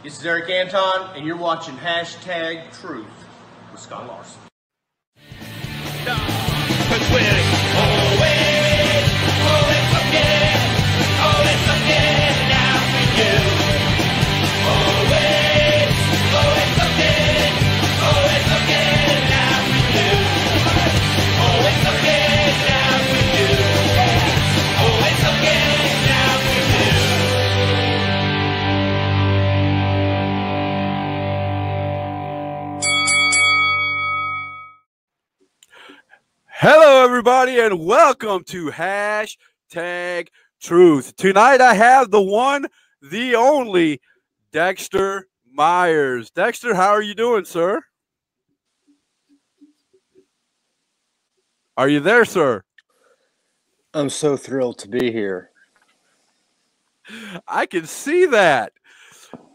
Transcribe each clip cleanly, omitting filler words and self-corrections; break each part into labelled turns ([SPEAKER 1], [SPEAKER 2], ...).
[SPEAKER 1] This is Eric Anton, and you're watching Hashtag Truth with Scott Larson.
[SPEAKER 2] Cause we're always looking out for you. Always looking out for you. Always looking out for you. Always looking out for you.
[SPEAKER 3] Hello, everybody, and welcome to Hashtag Truth. Tonight, I have the one, the only, Dexter Myers. Dexter, how are you doing, sir? Are you there, sir?
[SPEAKER 4] I'm so thrilled to be here.
[SPEAKER 3] I can see that.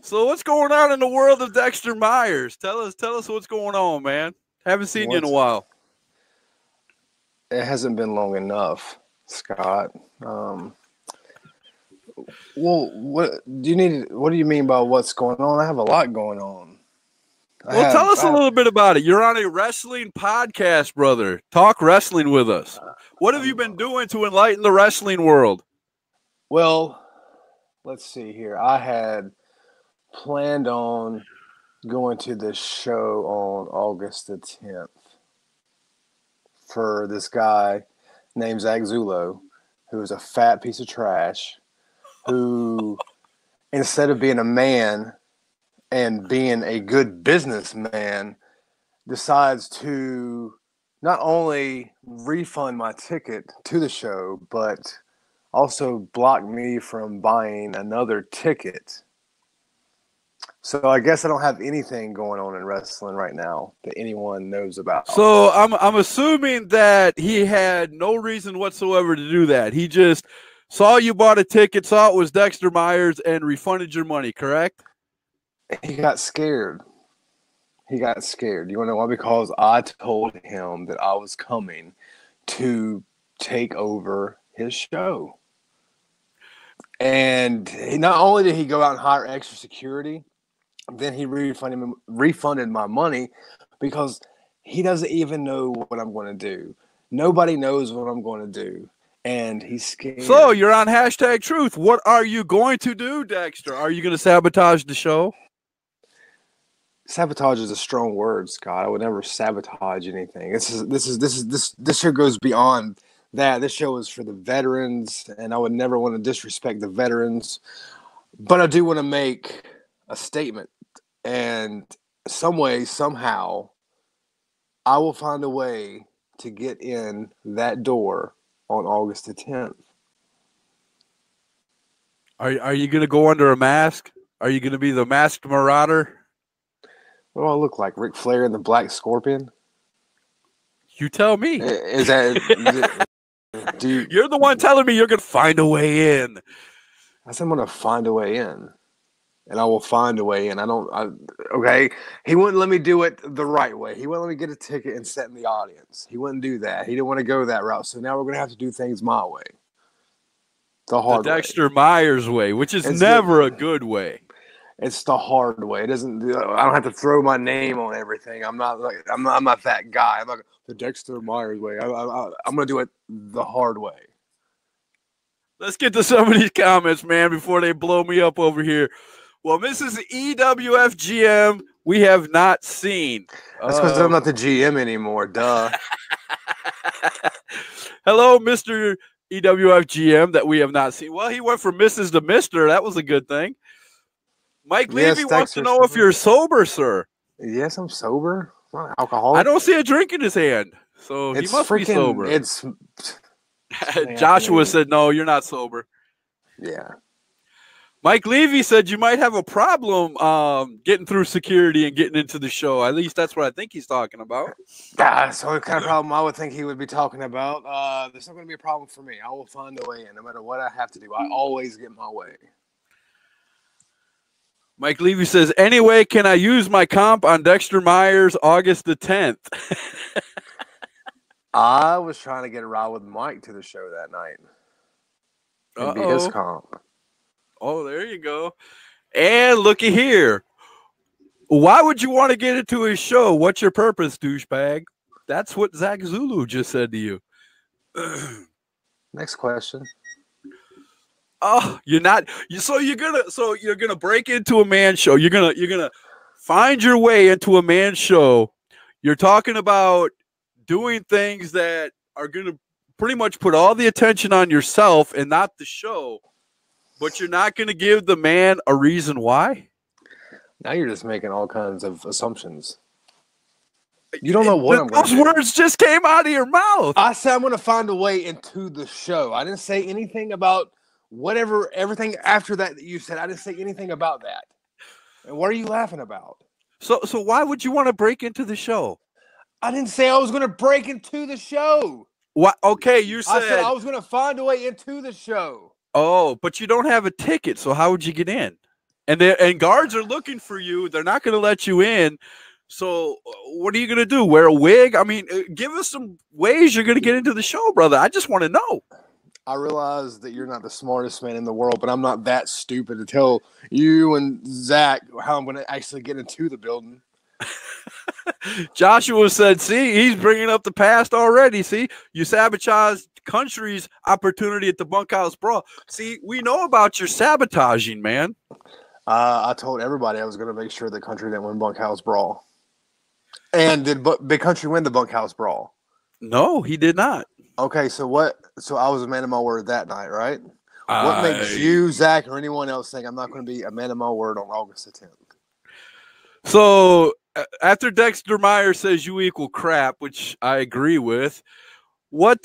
[SPEAKER 3] So what's going on in the world of Dexter Myers? Tell us what's going on, man. Haven't seen you in a while.
[SPEAKER 4] It hasn't been long enough, Scott. Well, what do you mean by what's going on? I have a lot going on.
[SPEAKER 3] Tell us a little bit about it. You're on a wrestling podcast, brother. Talk wrestling with us. What have you been doing to enlighten the wrestling world?
[SPEAKER 4] Well, let's see here. I had planned on going to this show on August the 10th for this guy named Zack Zullo, who is a fat piece of trash, who instead of being a man and being a good businessman, decides to not only refund my ticket to the show, but also block me from buying another ticket. So I guess I don't have anything going on in wrestling right now that anyone knows about.
[SPEAKER 3] So I'm assuming that he had no reason whatsoever to do that. He just saw you bought a ticket, saw it was Dexter Myers, and refunded your money, correct?
[SPEAKER 4] He got scared. You want to know why? Because I told him that I was coming to take over his show. And not only did he go out and hire extra security, then he refunded my money because he doesn't even know what I'm going to do. Nobody knows what I'm going to do, and he's scared.
[SPEAKER 3] So you're on Hashtag Truth. What are you going to do, Dexter? Are you going to sabotage the show?
[SPEAKER 4] Sabotage is a strong word, Scott. I would never sabotage anything. This show goes beyond that. This show is for the veterans, and I would never want to disrespect the veterans. But I do want to make a statement. And some way, somehow, I will find a way to get in that door on August the 10th.
[SPEAKER 3] Are you going to go under a mask? Are you going to be the masked marauder?
[SPEAKER 4] What do I look like? Ric Flair and the Black Scorpion?
[SPEAKER 3] You tell me.
[SPEAKER 4] Is that...
[SPEAKER 3] You're the one telling me you're going to find a way in.
[SPEAKER 4] I said I'm going to find a way in. And I will find a way in. Okay? He wouldn't let me do it the right way. He wouldn't let me get a ticket and sit in the audience. He wouldn't do that. He didn't want to go that route. So now we're going to have to do things my way. The hard way.
[SPEAKER 3] Dexter Myers way, which is never a good way.
[SPEAKER 4] It's the hard way. It doesn't. I don't have to throw my name on everything. I'm not that guy. I'm not the Dexter Myers way. I'm going to do it the hard way.
[SPEAKER 3] Let's get to some of these comments, man, before they blow me up over here. Well, Mrs. EWF GM, we have not seen.
[SPEAKER 4] That's because I'm not the GM anymore. Duh.
[SPEAKER 3] Hello, Mr. EWF GM that we have not seen. Well, he went from Mrs. to Mr. That was a good thing. Mike Levy wants to know if you're sober, sir.
[SPEAKER 4] Yes, I'm sober. I'm not alcoholic.
[SPEAKER 3] I don't see a drink in his hand, so he must be sober. Joshua said, no, you're not sober.
[SPEAKER 4] Yeah.
[SPEAKER 3] Mike Levy said you might have a problem getting through security and getting into the show. At least that's what I think he's talking about.
[SPEAKER 4] That's the only kind of problem I would think he would be talking about. There's not going to be a problem for me. I will find a way in, no matter what I have to do. I always get my way.
[SPEAKER 3] Mike Levy says, anyway, can I use my comp on Dexter Myers August the 10th?
[SPEAKER 4] I was trying to get a ride with Mike to the show that night. It'd be his comp.
[SPEAKER 3] Oh, there you go. And looky here. Why would you want to get into his show? What's your purpose, douchebag? That's what Zack Zullo just said to you.
[SPEAKER 4] Next question.
[SPEAKER 3] Oh, you're not. You're gonna break into a man's show. You're gonna find your way into a man's show. You're talking about doing things that are gonna pretty much put all the attention on yourself and not the show. But you're not gonna give the man a reason why.
[SPEAKER 4] Now you're just making all kinds of assumptions. You don't know what I'm going to do.
[SPEAKER 3] Those words just came out of your mouth.
[SPEAKER 4] I said I'm going to find a way into the show. I didn't say anything about everything after that you said. I didn't say anything about that. And what are you laughing about?
[SPEAKER 3] So why would you want to break into the show?
[SPEAKER 4] I didn't say I was going to break into the show.
[SPEAKER 3] What? Okay, you said.
[SPEAKER 4] I said I was going to find a way into the show.
[SPEAKER 3] Oh, but you don't have a ticket, so how would you get in? And guards are looking for you. They're not going to let you in. So what are you going to do? Wear a wig? I mean, give us some ways you're going to get into the show, brother. I just want to know.
[SPEAKER 4] I realize that you're not the smartest man in the world, but I'm not that stupid to tell you and Zach how I'm going to actually get into the building.
[SPEAKER 3] Joshua said, see, he's bringing up the past already. See, you sabotaged country's opportunity at the bunkhouse brawl. See, we know about your sabotaging, man.
[SPEAKER 4] I told everybody I was going to make sure the country didn't win bunkhouse brawl. And did Big Country win the bunkhouse brawl?
[SPEAKER 3] No, he did not.
[SPEAKER 4] Okay, so what? So I was a man of my word that night, right? What makes you, Zach, or anyone else think I'm not going to be a man of my word on August the 10th?
[SPEAKER 3] So after Dexter Myers says you equal crap, which I agree with, what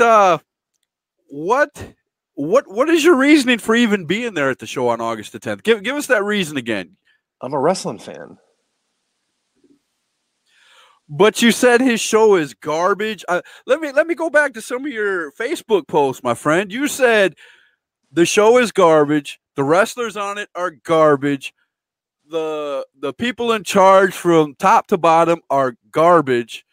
[SPEAKER 3] is your reasoning for even being there at the show on August the 10th? Give us that reason again.
[SPEAKER 4] I'm a wrestling fan.
[SPEAKER 3] But you said his show is garbage. Let me go back to some of your Facebook posts, my friend. You said the show is garbage. The wrestlers on it are garbage. The people in charge from top to bottom are garbage.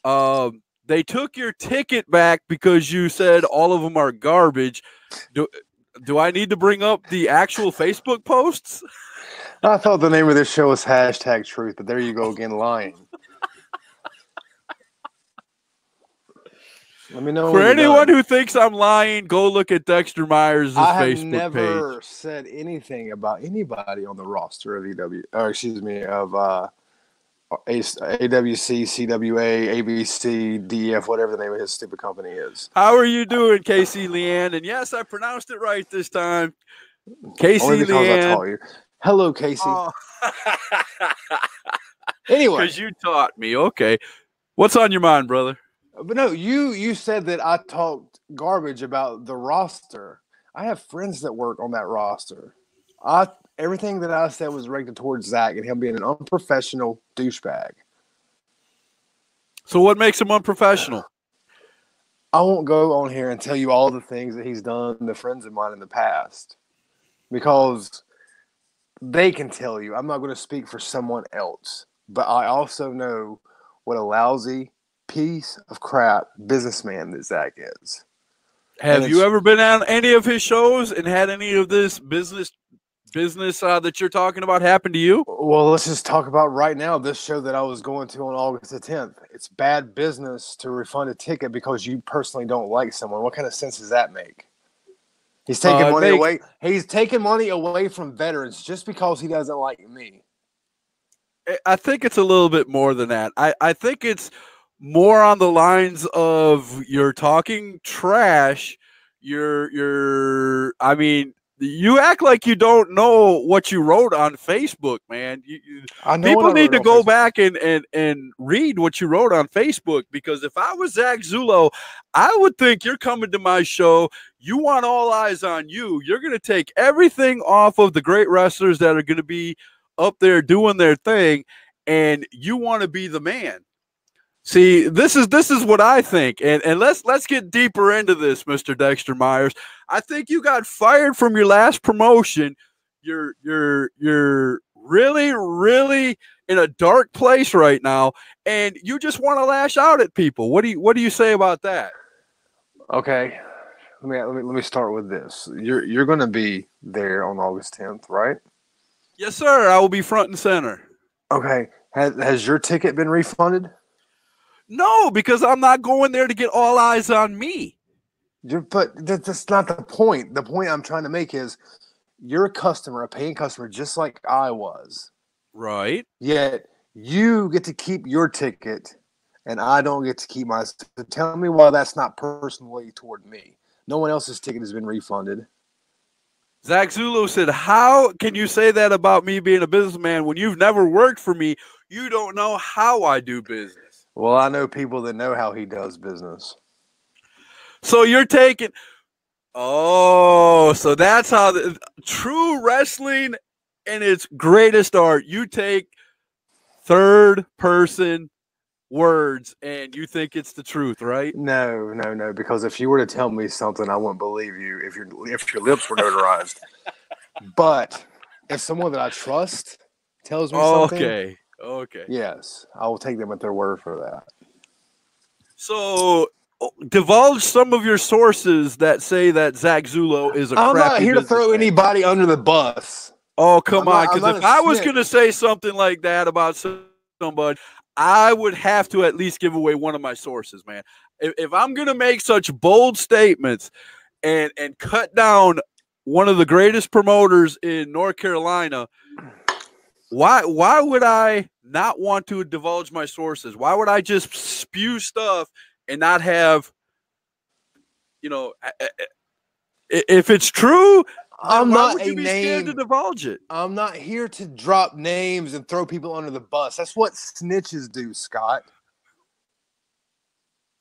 [SPEAKER 3] They took your ticket back because you said all of them are garbage. Do I need to bring up the actual Facebook posts?
[SPEAKER 4] I thought the name of this show was #Truth, but there you go again, lying. Let me know.
[SPEAKER 3] For anyone who thinks I'm lying, go look at Dexter Myers' Facebook page.
[SPEAKER 4] I have never said anything about anybody on the roster of AWC, CWA, ABC, DF, whatever the name of his stupid company is.
[SPEAKER 3] How are you doing, Casey Leanne? And yes, I pronounced it right this time. Casey
[SPEAKER 4] Only because
[SPEAKER 3] Leanne.
[SPEAKER 4] I taught you. Hello, Casey.
[SPEAKER 3] Oh.
[SPEAKER 4] Anyway.
[SPEAKER 3] Because you taught me. Okay. What's on your mind, brother?
[SPEAKER 4] But no, you said that I talked garbage about the roster. I have friends that work on that roster. Everything that I said was directed towards Zach and him being an unprofessional douchebag.
[SPEAKER 3] So what makes him unprofessional?
[SPEAKER 4] I won't go on here and tell you all the things that he's done to friends of mine in the past because they can tell you. I'm not going to speak for someone else, but I also know what a lousy piece of crap businessman that Zach is.
[SPEAKER 3] Have you ever been on any of his shows and had any of this business that you're talking about happen to you?
[SPEAKER 4] Well, let's just talk about right now this show that I was going to on August the 10th. It's bad business to refund a ticket because you personally don't like someone. What kind of sense does that make? He's taking money away. He's taking money away from veterans just because he doesn't like me.
[SPEAKER 3] I think it's a little bit more than that. I think it's more on the lines of you're talking trash. I mean, you act like you don't know what you wrote on Facebook, man. People need to go back and read what you wrote on Facebook, because if I was Zack Zullo, I would think you're coming to my show. You want all eyes on you. You're going to take everything off of the great wrestlers that are going to be up there doing their thing, and you want to be the man. See, this is what I think, and let's get deeper into this, Mr. Dexter Myers. I think you got fired from your last promotion. You're really, really in a dark place right now, and you just want to lash out at people. What do you say about that?
[SPEAKER 4] Okay, let me start with this. You're going to be there on August 10th, right?
[SPEAKER 3] Yes, sir. I will be front and center.
[SPEAKER 4] Okay. Has your ticket been refunded?
[SPEAKER 3] No, because I'm not going there to get all eyes on me.
[SPEAKER 4] But that's not the point. The point I'm trying to make is you're a customer, a paying customer, just like I was.
[SPEAKER 3] Right.
[SPEAKER 4] Yet you get to keep your ticket and I don't get to keep mine. So tell me why that's not personally toward me. No one else's ticket has been refunded.
[SPEAKER 3] Zack Zullo said, how can you say that about me being a businessman when you've never worked for me? You don't know how I do business.
[SPEAKER 4] Well, I know people that know how he does business.
[SPEAKER 3] So you're taking – oh, so that's how the true wrestling in its greatest art, you take third-person words and you think it's the truth, right?
[SPEAKER 4] No, because if you were to tell me something, I wouldn't believe you if your lips were notarized. But if someone that I trust tells me something,
[SPEAKER 3] okay,
[SPEAKER 4] yes, I will take them at their word for that.
[SPEAKER 3] So divulge some of your sources that say that Zack Zullo is a crappy
[SPEAKER 4] I'm not here to throw
[SPEAKER 3] businessman.
[SPEAKER 4] anybody under the bus.
[SPEAKER 3] Oh, come on, because if I was going to say something like that about somebody, I would have to at least give away one of my sources, man. If I'm going to make such bold statements and cut down one of the greatest promoters in North Carolina, why would I not want to divulge my sources? Why would I just spew stuff and not have, if it's true,
[SPEAKER 4] I'm not
[SPEAKER 3] would you be scared to divulge it?
[SPEAKER 4] I'm not here to drop names and throw people under the bus. That's what snitches do, Scott.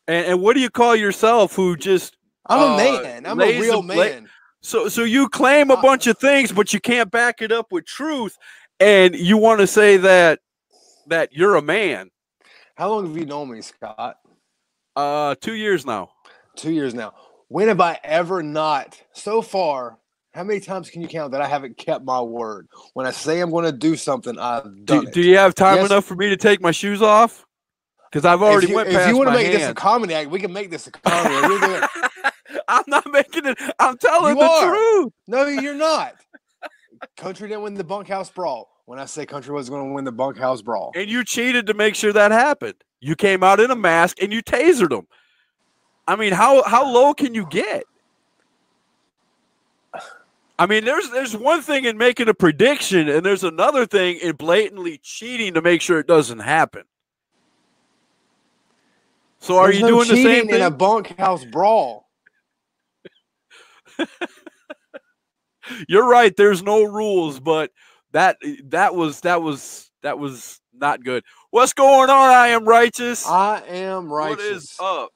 [SPEAKER 3] And what do you call yourself who just
[SPEAKER 4] I'm a man. I'm a real man.
[SPEAKER 3] So you claim a bunch of things, but you can't back it up with truth, and you want to say that you're a man.
[SPEAKER 4] How long have you known me, Scott?
[SPEAKER 3] 2 years now.
[SPEAKER 4] 2 years now. When have I ever not, so far, how many times can you count that I haven't kept my word? When I say I'm going to do something, I've done it.
[SPEAKER 3] Do you have time enough for me to take my shoes off? Because I've already went past my hand.
[SPEAKER 4] If you want to make this a comedy act, we can make this a comedy act.
[SPEAKER 3] I'm not making it. I'm telling the truth.
[SPEAKER 4] No, you're not. Country didn't win the bunkhouse brawl. When I say Country was going to win the bunkhouse brawl.
[SPEAKER 3] And you cheated to make sure that happened. You came out in a mask and you tasered him. I mean, how low can you get? I mean, there's one thing in making a prediction, and there's another thing in blatantly cheating to make sure it doesn't happen. So are you doing the same thing?
[SPEAKER 4] In a bunkhouse brawl.
[SPEAKER 3] You're right. There's no rules, but that was not good. What's going on? I am righteous.
[SPEAKER 4] I am righteous.
[SPEAKER 3] What is up?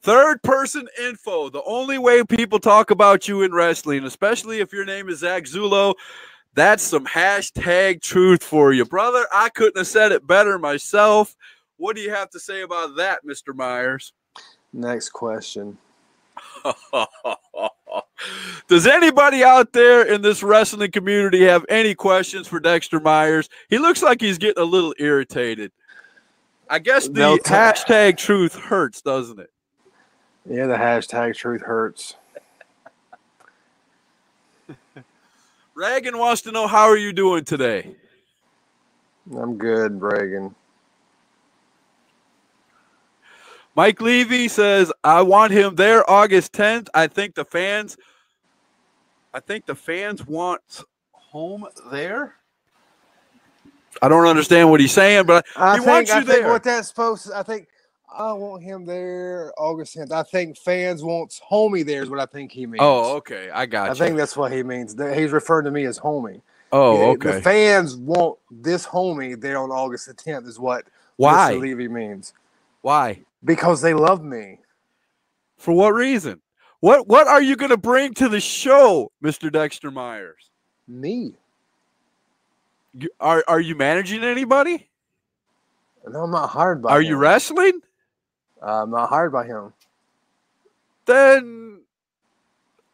[SPEAKER 3] Third person info. The only way people talk about you in wrestling, especially if your name is Zack Zullo, that's some hashtag truth for you, brother. I couldn't have said it better myself. What do you have to say about that, Mr. Myers?
[SPEAKER 4] Next question.
[SPEAKER 3] Does anybody out there in this wrestling community have any questions for Dexter Myers? He looks like he's getting a little irritated. I guess the hashtag truth hurts, doesn't it?
[SPEAKER 4] Yeah, the hashtag truth hurts.
[SPEAKER 3] Reagan wants to know, how are you doing today?
[SPEAKER 4] I'm good, Reagan.
[SPEAKER 3] Mike Levy says, I want him there August 10th. I think the fans want home there. I don't understand what he's saying, but he wants you there.
[SPEAKER 4] What that's supposed to, I think I want him there August 10th. I think fans wants homie there is what I think he means.
[SPEAKER 3] Oh, okay. I got you.
[SPEAKER 4] I think that's what he means. He's referring to me as homie.
[SPEAKER 3] Oh, okay.
[SPEAKER 4] The fans want this homie there on August the 10th is what
[SPEAKER 3] Why?
[SPEAKER 4] Mr. Levy means.
[SPEAKER 3] Why?
[SPEAKER 4] Because they love me.
[SPEAKER 3] For what reason? What are you going to bring to the show, Mr. Dexter Myers?
[SPEAKER 4] Me.
[SPEAKER 3] Are you managing anybody?
[SPEAKER 4] No, I'm not hired by him.
[SPEAKER 3] Are you wrestling?
[SPEAKER 4] I'm not hired by him.
[SPEAKER 3] Then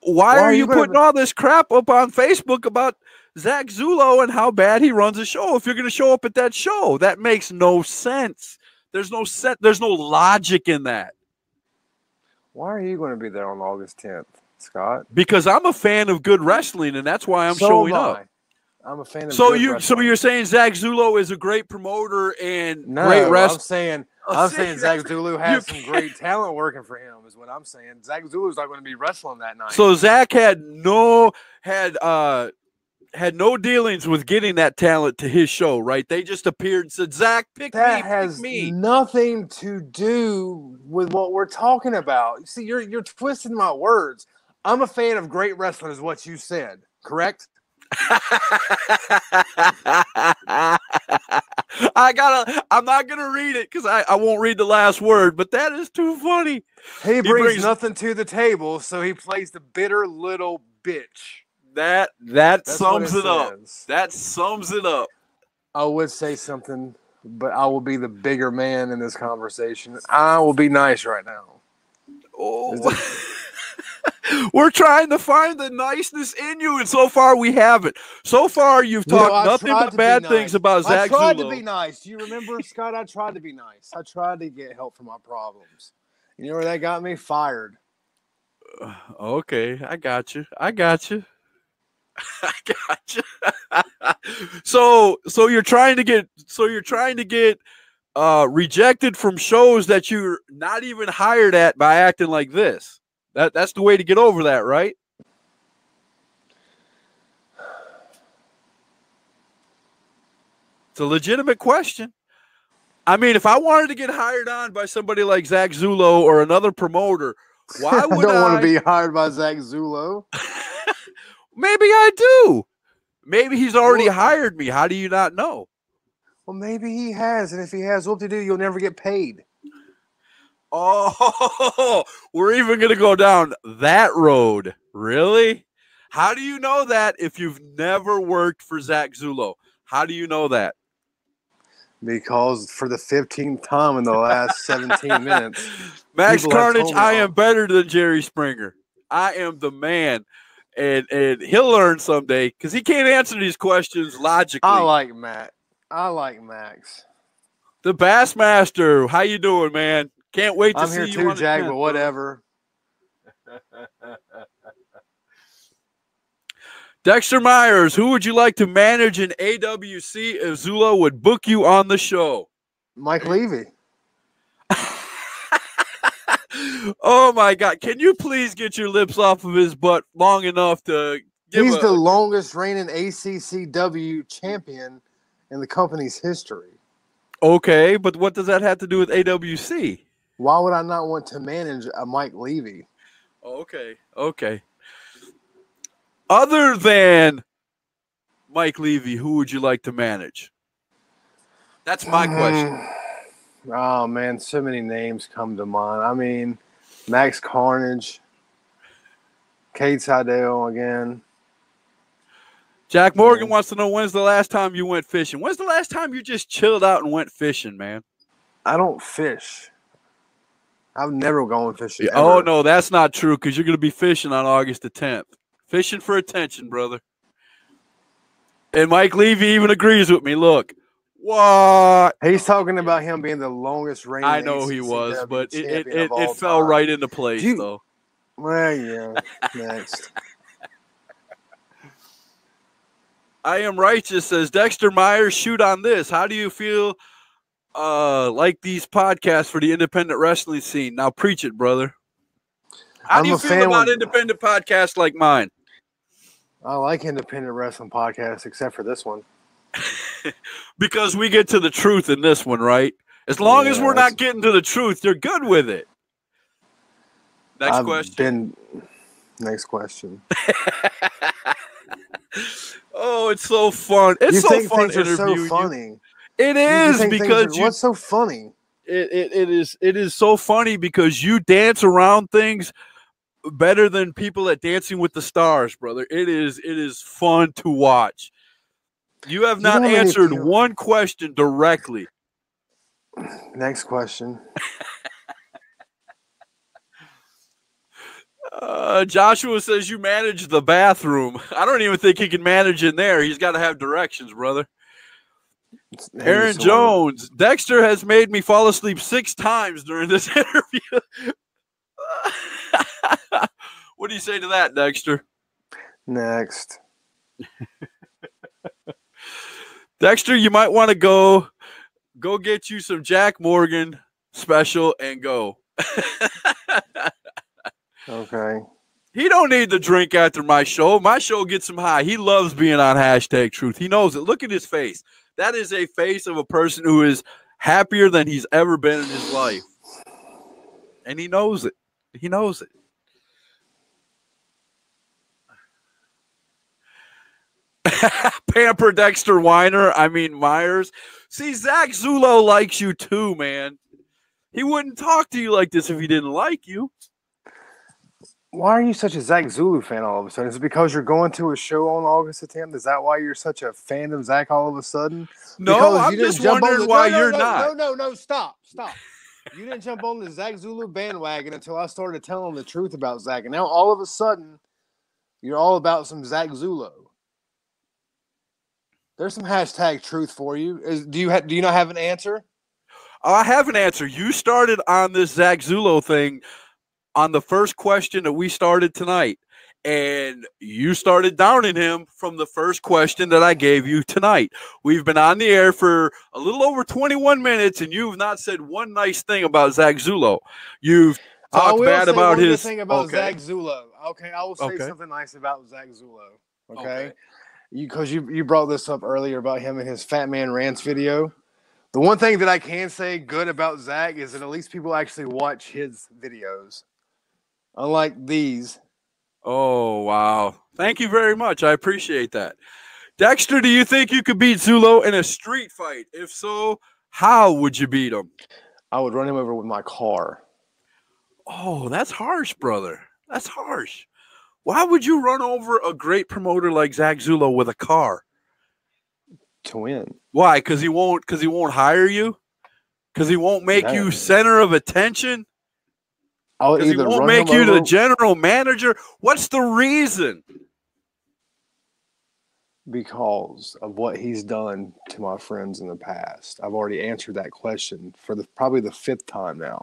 [SPEAKER 3] why are you putting all this crap up on Facebook about Zack Zullo and how bad he runs a show if you're going to show up at that show? That makes no sense. There's no logic in that.
[SPEAKER 4] Why are you going to be there on August 10th, Scott?
[SPEAKER 3] Because I'm a fan of good wrestling, and that's why I'm showing up.
[SPEAKER 4] I'm a fan of.
[SPEAKER 3] So you're saying Zack Zullo is a great promoter and great wrestler?
[SPEAKER 4] I'm saying Zack Zullo has some great talent working for him. Is what I'm saying. Zack Zullo's not going to be wrestling that night.
[SPEAKER 3] So Zack had no dealings with getting that talent to his show, right? They just appeared and said, "Zack, pick me."
[SPEAKER 4] That has nothing to do with what we're talking about. See, you're twisting my words. I'm a fan of great wrestling, is what you said, correct?
[SPEAKER 3] I'm not gonna read it because I won't read the last word, but that is too funny.
[SPEAKER 4] He brings nothing to the table, so he plays the bitter little bitch.
[SPEAKER 3] That sums it up. That sums it up.
[SPEAKER 4] I would say something, but I will be the bigger man in this conversation. I will be nice right now.
[SPEAKER 3] Oh. We're trying to find the niceness in you, and so far we haven't. So far, you've talked nothing but bad things about Zack Zullo.
[SPEAKER 4] I tried to be nice. Do you remember, Scott? I tried to be nice. I tried to get help for my problems. You know where that got me? Fired.
[SPEAKER 3] Okay, I got you. So you're trying to get rejected from shows that you're not even hired at by acting like this. That's the way to get over that, right? It's a legitimate question. I mean, if I wanted to get hired on by somebody like Zack Zullo or another promoter, why would I?
[SPEAKER 4] I don't want to be hired by Zack Zullo.
[SPEAKER 3] Maybe I do. Maybe he's already hired me. How do you not know?
[SPEAKER 4] Well, maybe he has, and if he has, whoop-de-doo, you'll never get paid.
[SPEAKER 3] Oh, we're even going to go down that road. Really? How do you know that if you've never worked for Zack Zullo? How do you know that?
[SPEAKER 4] Because for the 15th time in the last 17 minutes.
[SPEAKER 3] Max Carnage, I am better than Jerry Springer. I am the man. And he'll learn someday because he can't answer these questions logically.
[SPEAKER 4] I like Max.
[SPEAKER 3] The Bassmaster. How you doing, man? Can't wait to see you.
[SPEAKER 4] I'm here too, Jack, but whatever.
[SPEAKER 3] Dexter Myers, who would you like to manage in AWC if Zullo would book you on the show?
[SPEAKER 4] Mike Levy.
[SPEAKER 3] Oh, my God. Can you please get your lips off of his butt long enough to give
[SPEAKER 4] He's the longest reigning ACCW champion in the company's history.
[SPEAKER 3] Okay, but what does that have to do with AWC?
[SPEAKER 4] Why would I not want to manage a Mike Levy?
[SPEAKER 3] Okay. Other than Mike Levy, who would you like to manage? That's my question.
[SPEAKER 4] Oh, man, so many names come to mind. I mean, Max Carnage, Kate Seidel again.
[SPEAKER 3] Jack Morgan wants to know, when's the last time you went fishing? When's the last time you just chilled out and went fishing, man?
[SPEAKER 4] I don't fish. I've never gone fishing.
[SPEAKER 3] Yeah, oh, no, that's not true because you're going to be fishing on August the 10th. Fishing for attention, brother. And Mike Levy even agrees with me. Look, what?
[SPEAKER 4] He's talking about him being the longest reigning.
[SPEAKER 3] I know he was, but it fell right into place, though.
[SPEAKER 4] Well, yeah. Next.
[SPEAKER 3] I Am Righteous says, Dexter Myers, shoot on this. How do you feel like these podcasts for the independent wrestling scene? Now preach it, brother. How do you feel about independent podcasts like mine?
[SPEAKER 4] I like independent wrestling podcasts, except for this one.
[SPEAKER 3] Because we get to the truth in this one, right? As long as we're not getting to the truth, you're good with it. Next question.
[SPEAKER 4] Next question.
[SPEAKER 3] Oh, it's so fun. It's so fun interviewing you.
[SPEAKER 4] Funny.
[SPEAKER 3] It is because
[SPEAKER 4] what's so funny?
[SPEAKER 3] It is so funny because you dance around things better than people at Dancing with the Stars, brother. It is fun to watch. You have not answered one question directly.
[SPEAKER 4] Next question.
[SPEAKER 3] Joshua says you manage the bathroom. I don't even think he can manage in there. He's got to have directions, brother. Aaron Jones. Dexter has made me fall asleep 6 times during this interview. What do you say to that, Dexter?
[SPEAKER 4] Next.
[SPEAKER 3] Dexter, you might want to go get you some Jack Morgan special and go.
[SPEAKER 4] Okay.
[SPEAKER 3] He don't need the drink after my show. My show gets him high. He loves being on hashtag truth. He knows it. Look at his face. That is a face of a person who is happier than he's ever been in his life. And he knows it. He knows it. Pamper Dexter Myers. See, Zack Zullo likes you too, man. He wouldn't talk to you like this if he didn't like you.
[SPEAKER 4] Why are you such a Zack Zulu fan all of a sudden? Is it because you're going to a show on August 10th? Is that why you're such a fan of Zack all of a sudden?
[SPEAKER 3] No,
[SPEAKER 4] because
[SPEAKER 3] I'm just wondering why you're not.
[SPEAKER 4] No, stop. You didn't jump on the Zack Zulu bandwagon until I started telling the truth about Zack. And now all of a sudden, you're all about some Zack Zullo. There's some hashtag truth for you. Do you not have an answer?
[SPEAKER 3] I have an answer. You started on this Zack Zullo thing on the first question that we started tonight, and you started downing him from the first question that I gave you tonight. We've been on the air for a little over 21 minutes, and you've not said one nice thing about Zack Zullo. You've talked bad about his
[SPEAKER 4] thing about Zack Zullo. Okay, I will say something nice about Zack Zullo. Okay. Because you brought this up earlier about him and his Fat Man Rants video. The one thing that I can say good about Zack is that at least people actually watch his videos. Unlike these.
[SPEAKER 3] Oh, wow. Thank you very much. I appreciate that. Dexter, do you think you could beat Zullo in a street fight? If so, how would you beat him?
[SPEAKER 4] I would run him over with my car.
[SPEAKER 3] Oh, that's harsh, brother. That's harsh. Why would you run over a great promoter like Zack Zullo with a car?
[SPEAKER 4] To win.
[SPEAKER 3] Why? Because he won't hire you? Because he won't make you center of attention? Because he won't make you the general manager? What's the reason?
[SPEAKER 4] Because of what he's done to my friends in the past. I've already answered that question for probably the 5th time now.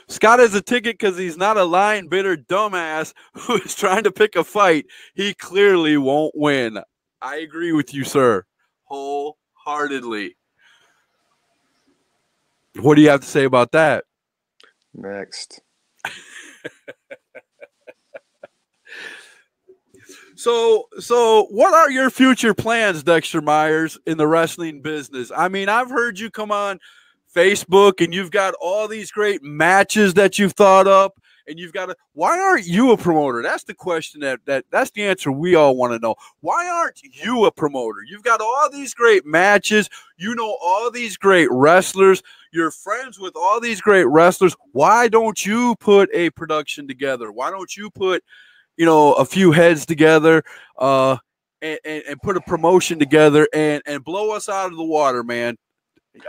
[SPEAKER 3] Scott has a ticket because he's not a lying, bitter dumbass who is trying to pick a fight. He clearly won't win. I agree with you, sir, wholeheartedly. What do you have to say about that?
[SPEAKER 4] Next.
[SPEAKER 3] So what are your future plans, Dexter Myers, in the wrestling business? I mean, I've heard you come on Facebook and you've got all these great matches that you've thought up, and you've got why aren't you a promoter? That's the question that's the answer we all want to know. Why aren't you a promoter? You've got all these great matches, you know, all these great wrestlers, you're friends with all these great wrestlers. Why don't you put a production together? Why don't you put, you know, a few heads together and put a promotion together and blow us out of the water, man?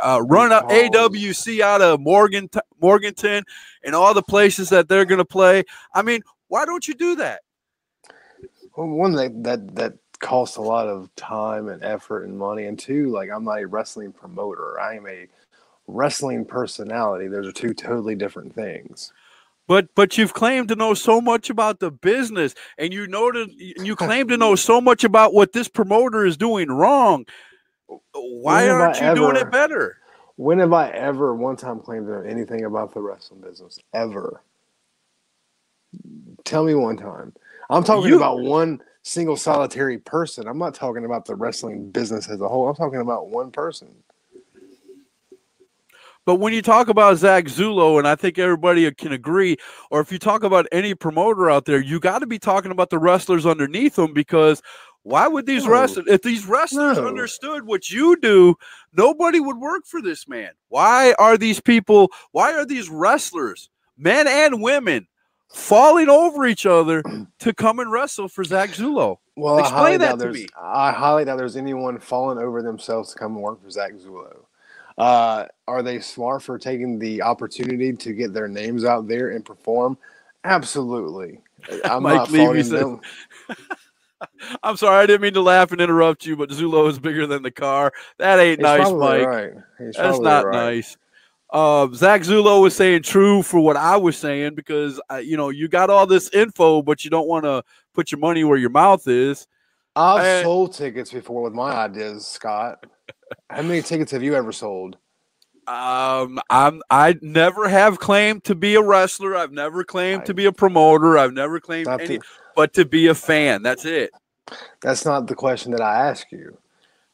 [SPEAKER 3] Run up AWC out of Morganton and all the places that they're going to play. I mean, why don't you do that?
[SPEAKER 4] Well, one, that costs a lot of time and effort and money, and two, like, I'm not a wrestling promoter. I am a wrestling personality. Those are two totally different things.
[SPEAKER 3] But you've claimed to know so much about the business, and you claim to know so much about what this promoter is doing wrong. Why aren't you doing it better?
[SPEAKER 4] When have I ever one time claimed to know anything about the wrestling business? Ever? Tell me one time. I'm talking about one single solitary person. I'm not talking about the wrestling business as a whole. I'm talking about one person.
[SPEAKER 3] But when you talk about Zack Zullo, and I think everybody can agree, or if you talk about any promoter out there, you got to be talking about the wrestlers underneath them, because why would these wrestlers, if these wrestlers understood what you do, nobody would work for this man. Why are these wrestlers, men and women, falling over each other to come and wrestle for Zack Zullo?
[SPEAKER 4] Well,
[SPEAKER 3] explain that to me.
[SPEAKER 4] I highly doubt there's anyone falling over themselves to come and work for Zack Zullo. Are they smart for taking the opportunity to get their names out there and perform? Absolutely. I'm not faulting them.
[SPEAKER 3] I'm sorry, I didn't mean to laugh and interrupt you, but Zullo is bigger than the car. That ain't nice, Mike.
[SPEAKER 4] Right.
[SPEAKER 3] That's not nice. Zack Zullo was saying true for what I was saying, because you got all this info, but you don't want to put your money where your mouth is.
[SPEAKER 4] I've sold tickets before with my ideas, Scott. How many tickets have you ever sold?
[SPEAKER 3] I never have claimed to be a wrestler. I've never claimed to be a promoter. I've never claimed but to be a fan. That's it.
[SPEAKER 4] That's not the question that I asked you.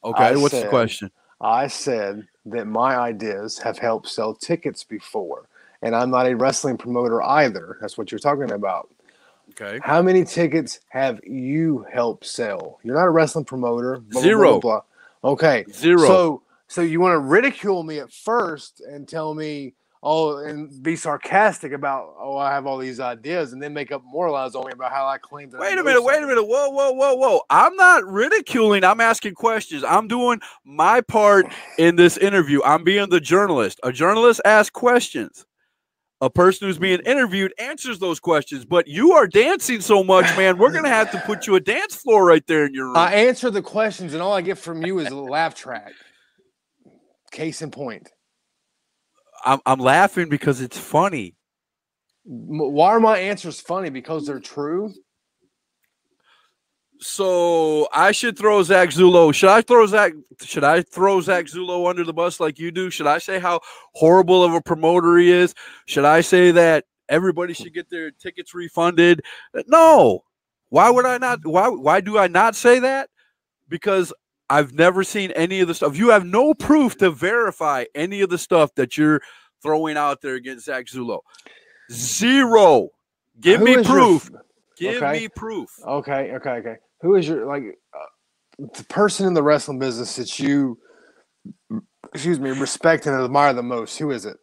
[SPEAKER 3] Okay, what's the question?
[SPEAKER 4] I said that my ideas have helped sell tickets before, and I'm not a wrestling promoter either. That's what you're talking about.
[SPEAKER 3] Okay.
[SPEAKER 4] How many tickets have you helped sell? You're not a wrestling promoter. Blah,
[SPEAKER 3] Zero.
[SPEAKER 4] Blah, blah, blah. Okay.
[SPEAKER 3] Zero.
[SPEAKER 4] So you want to ridicule me at first and tell me, and be sarcastic about, I have all these ideas, and then make up more lies on me about how I claim that. Wait a minute.
[SPEAKER 3] Whoa. I'm not ridiculing. I'm asking questions. I'm doing my part in this interview. I'm being the journalist. A journalist asks questions. A person who's being interviewed answers those questions. But you are dancing so much, man. We're going to have to put you a dance floor right there in your room.
[SPEAKER 4] I answer the questions, and all I get from you is a laugh track. Case in point.
[SPEAKER 3] I'm laughing because it's funny.
[SPEAKER 4] Why are my answers funny? Because they're true?
[SPEAKER 3] So I should throw Zack Zullo. Should I throw Zack Zullo under the bus like you do? Should I say how horrible of a promoter he is? Should I say that everybody should get their tickets refunded? No. Why would I not? Why do I not say that? Because I've never seen any of the stuff. You have no proof to verify any of the stuff that you're throwing out there against Zack Zullo. Zero. Give me proof. Give me proof.
[SPEAKER 4] Okay. Who is your the person in the wrestling business that you, respect and admire the most? Who is it?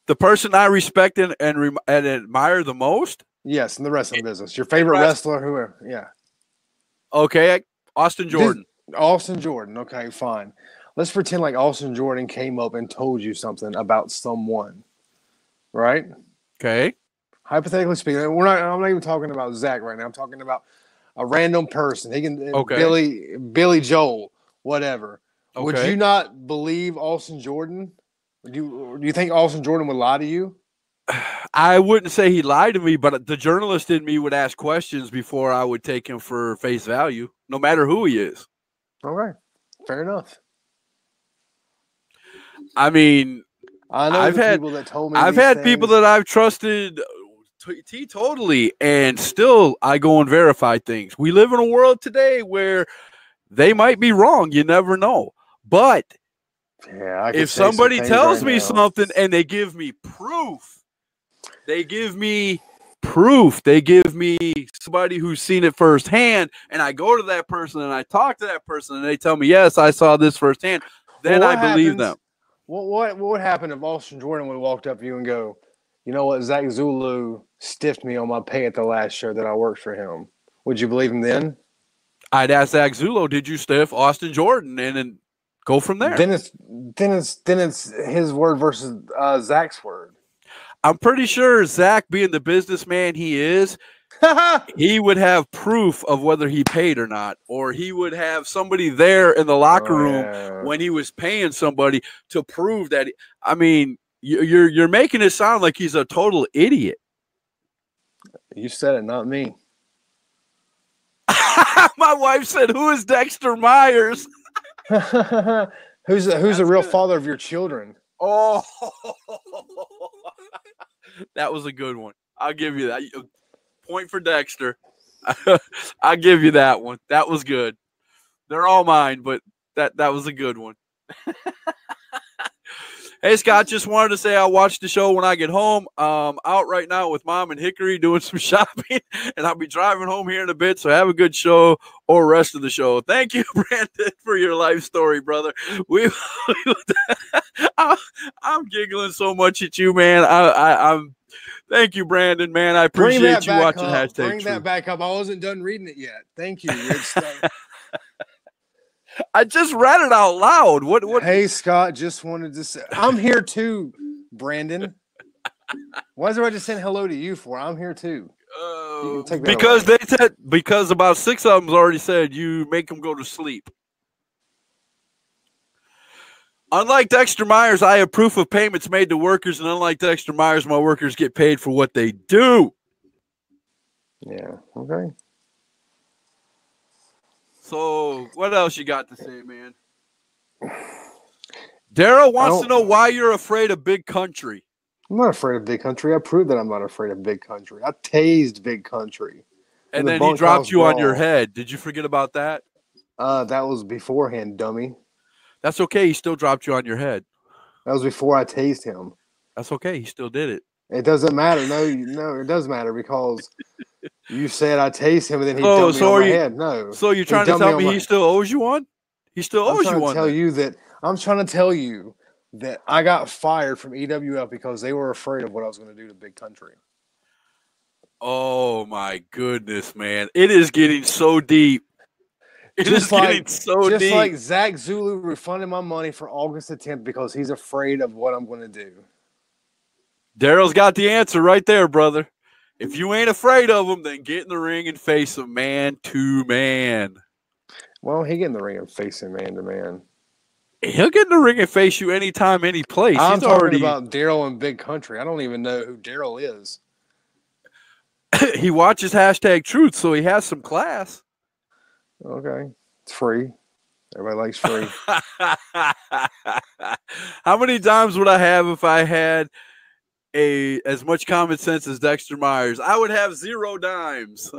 [SPEAKER 3] The person I respect and admire the most?
[SPEAKER 4] Yes, in the wrestling business. Your favorite wrestler, whoever. Yeah.
[SPEAKER 3] Okay, Austin Jordan.
[SPEAKER 4] Austin Jordan. Okay, fine. Let's pretend like Austin Jordan came up and told you something about someone, right?
[SPEAKER 3] Okay.
[SPEAKER 4] Hypothetically speaking, I'm not even talking about Zach right now. I'm talking about a random person. He can Billy Joel, whatever.
[SPEAKER 3] Okay.
[SPEAKER 4] Would you not believe Austin Jordan? Do you think Austin Jordan would lie to you?
[SPEAKER 3] I wouldn't say he lied to me, but the journalist in me would ask questions before I would take him for face value, no matter who he is.
[SPEAKER 4] Okay, fair enough.
[SPEAKER 3] I mean,
[SPEAKER 4] I've had people that told me.
[SPEAKER 3] I've had people that I've trusted totally, and still I go and verify things. We live in a world today where they might be wrong. You never know. But if somebody tells me something and they give me proof, they give me somebody who's seen it firsthand, and I go to that person and I talk to that person and they tell me, yes, I saw this firsthand, then I believe them.
[SPEAKER 4] What would happen if Austin Jordan would have walked up to you and go, you know what, Zack Zullo stiffed me on my pay at the last show that I worked for him? Would you believe him then?
[SPEAKER 3] I'd ask Zack Zullo, did you stiff Austin Jordan? And then go from there.
[SPEAKER 4] Then it's his word versus Zach's word.
[SPEAKER 3] I'm pretty sure Zach, being the businessman he is, he would have proof of whether he paid or not, or he would have somebody there in the locker room when he was paying somebody to prove that. I mean, you're making it sound like he's a total idiot.
[SPEAKER 4] You said it, not me.
[SPEAKER 3] My wife said, "Who is Dexter Myers?"
[SPEAKER 4] Who's the real father of your children?
[SPEAKER 3] Oh, that was a good one. I'll give you that. Point for Dexter. I'll give you that one. That was good. They're all mine, but that was a good one. Hey, Scott, just wanted to say I'll watch the show when I get home. Out right now with Mom and Hickory doing some shopping, and I'll be driving home here in a bit, so have a good show or rest of the show. Thank you, Brandon, for your life story, brother. I'm giggling so much at you, man. I'm thank you, Brandon, man. I appreciate you watching Hashtag
[SPEAKER 4] Bring that back up. I wasn't done reading it yet. Thank you.
[SPEAKER 3] I just read it out loud. What?
[SPEAKER 4] Hey, Scott, just wanted to say I'm here too, Brandon. Why is everybody just saying hello to you for? I'm here too.
[SPEAKER 3] Because about 6 of them already said you make them go to sleep. Unlike Dexter Myers, I have proof of payments made to workers, and unlike Dexter Myers, my workers get paid for what they do.
[SPEAKER 4] Yeah. Okay.
[SPEAKER 3] So what else you got to say, man? Daryl wants to know why you're afraid of Big Country.
[SPEAKER 4] I'm not afraid of Big Country. I proved that I'm not afraid of Big Country. I tased Big Country.
[SPEAKER 3] And then he dropped you on your head. Did you forget about that?
[SPEAKER 4] That was beforehand, dummy.
[SPEAKER 3] That's okay. He still dropped you on your head.
[SPEAKER 4] That was before I tased him.
[SPEAKER 3] That's okay. He still did it.
[SPEAKER 4] It doesn't matter. No, it does matter because you said I tased him and then he dumped me on my head. No.
[SPEAKER 3] So you're trying to tell me he still owes you one? He still owes you one.
[SPEAKER 4] I'm trying to tell you that I got fired from EWF because they were afraid of what I was going to do to Big Country.
[SPEAKER 3] Oh my goodness, man! It is getting so deep. Just like
[SPEAKER 4] Zack Zullo refunded my money for August the 10th because he's afraid of what I'm going to do.
[SPEAKER 3] Daryl's got the answer right there, brother. If you ain't afraid of him, then get in the ring and face him man to man.
[SPEAKER 4] Well, he get in the ring and face him man to man.
[SPEAKER 3] He'll get in the ring and face you anytime, any place.
[SPEAKER 4] I'm talking about Daryl and Big Country. I don't even know who Daryl is.
[SPEAKER 3] He watches #Truth, so he has some class.
[SPEAKER 4] Okay. It's free. Everybody likes free.
[SPEAKER 3] How many times would I have if I had as much common sense as Dexter Myers? I would have 0 dimes.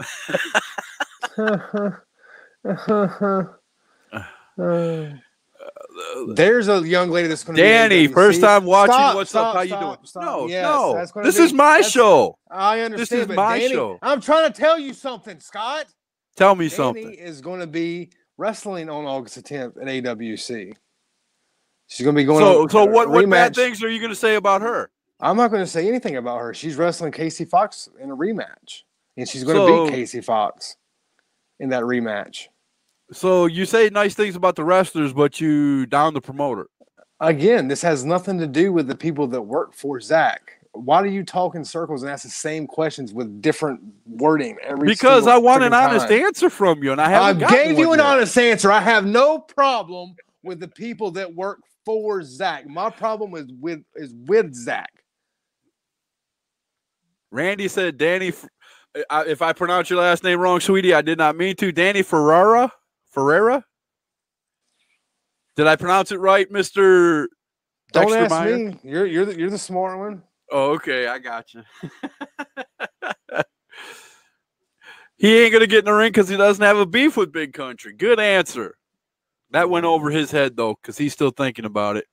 [SPEAKER 4] There's a young lady that's going to
[SPEAKER 3] Danny, first time watching. What's up? How you doing? No. This is my show.
[SPEAKER 4] I understand.
[SPEAKER 3] This is my show.
[SPEAKER 4] I'm trying to tell you something, Scott.
[SPEAKER 3] Tell me something.
[SPEAKER 4] Danny is going to be wrestling on August the 10th at AWC. She's going to be going.
[SPEAKER 3] So what bad things are you going to say about her?
[SPEAKER 4] I'm not going to say anything about her. She's wrestling Casey Fox in a rematch, and she's going to beat Casey Fox in that rematch.
[SPEAKER 3] So you say nice things about the wrestlers, but you down the promoter.
[SPEAKER 4] Again, this has nothing to do with the people that work for Zack. Why do you talk in circles and ask the same questions with different wording
[SPEAKER 3] Because I want an honest answer from you, and I
[SPEAKER 4] gave you an honest answer. I have no problem with the people that work for Zack. My problem is with Zack.
[SPEAKER 3] Randy said, Danny, if I pronounce your last name wrong, sweetie, I did not mean to. Danny Ferreira? Did I pronounce it right, Mr.
[SPEAKER 4] Don't
[SPEAKER 3] Dexter
[SPEAKER 4] ask
[SPEAKER 3] Myers?
[SPEAKER 4] me. You're the smart one.
[SPEAKER 3] Oh, okay, I got you. He ain't gonna get in the ring because he doesn't have a beef with Big Country. Good answer. That went over his head though, because he's still thinking about it.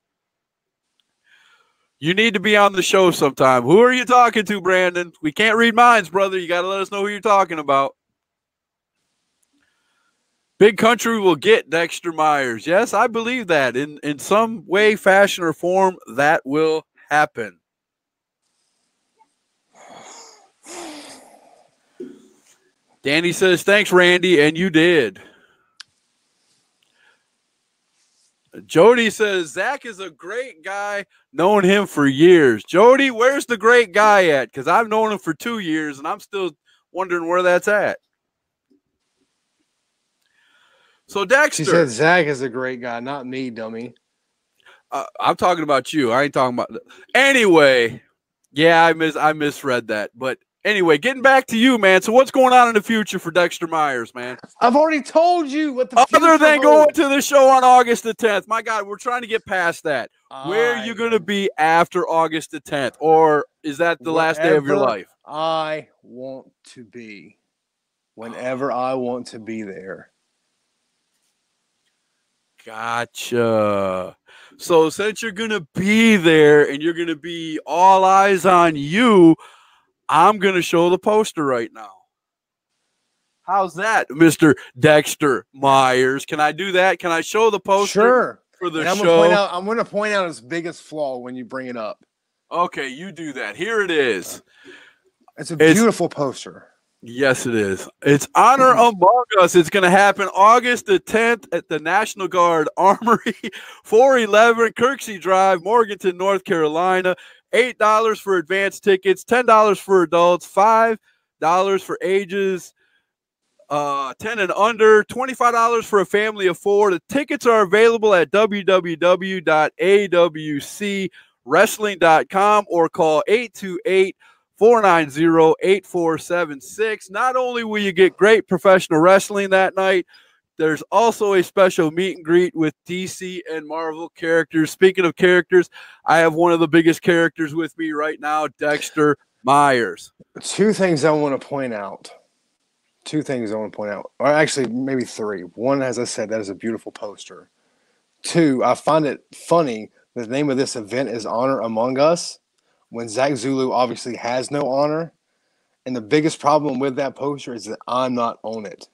[SPEAKER 3] You need to be on the show sometime. Who are you talking to, Brandon? We can't read minds, brother. You got to let us know who you're talking about. Big Country will get Dexter Myers. Yes, I believe that. In some way, fashion, or form, that will happen. Danny says, thanks, Randy, and you did. Jody says, Zack is a great guy, known him for years. Jody, where's the great guy at? Because I've known him for 2 years, and I'm still wondering where that's at. So, Dexter.
[SPEAKER 4] She said Zack is a great guy, not me, dummy.
[SPEAKER 3] I'm talking about you. I ain't talking about. Anyway, yeah, I misread that. But anyway, getting back to you, man. So, what's going on in the future for Dexter Myers, man?
[SPEAKER 4] I've already told you what the
[SPEAKER 3] other than going to the show on August the 10th. My God, we're trying to get past that. Where are you going to be after August the 10th? Or is that the last day of your life?
[SPEAKER 4] I want to be. Whenever I want to be there.
[SPEAKER 3] Gotcha. So since you're going to be there and you're going to be all eyes on you, I'm going to show the poster right now. How's that, Mr. Dexter Myers? Can I do that? Can I show the poster for the show?
[SPEAKER 4] I'm going to point out its biggest flaw when you bring it up.
[SPEAKER 3] Okay, you do that. Here it is.
[SPEAKER 4] It's a beautiful poster.
[SPEAKER 3] Yes, it is. It's Honor Among Us. It's going to happen August the 10th at the National Guard Armory, 411 Kirksey Drive, Morganton, North Carolina. $8 for advanced tickets, $10 for adults, $5 for ages 10 and under, $25 for a family of 4. The tickets are available at www.awcwrestling.com or call 828-490-8476. Not only will you get great professional wrestling that night, There's also a special meet and greet with DC and Marvel characters. Speaking of characters, I have one of the biggest characters with me right now, Dexter Myers.
[SPEAKER 4] Two things I want to point out. Or actually, maybe three. One, as I said, that is a beautiful poster. Two, I find it funny that the name of this event is Honor Among Us, when Zack Zullo obviously has no honor. And the biggest problem with that poster is that I'm not on it.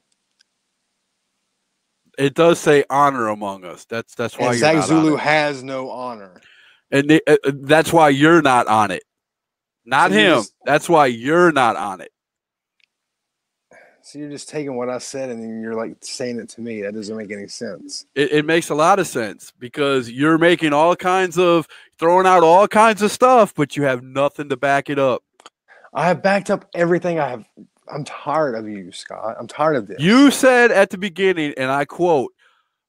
[SPEAKER 3] It does say Honor Among Us. That's why
[SPEAKER 4] and
[SPEAKER 3] you're
[SPEAKER 4] Zack
[SPEAKER 3] not
[SPEAKER 4] Zullo
[SPEAKER 3] on it.
[SPEAKER 4] has no honor.
[SPEAKER 3] And that's why you're not on it. Not
[SPEAKER 4] So
[SPEAKER 3] him. That's why you're not on it.
[SPEAKER 4] So you're just taking what I said and then you're like saying it to me. That doesn't make any sense.
[SPEAKER 3] It makes a lot of sense because you're making throwing out all kinds of stuff, but you have nothing to back it up.
[SPEAKER 4] I have backed up everything I have. I'm tired of you, Scott. I'm tired of this.
[SPEAKER 3] You said at the beginning, and I quote,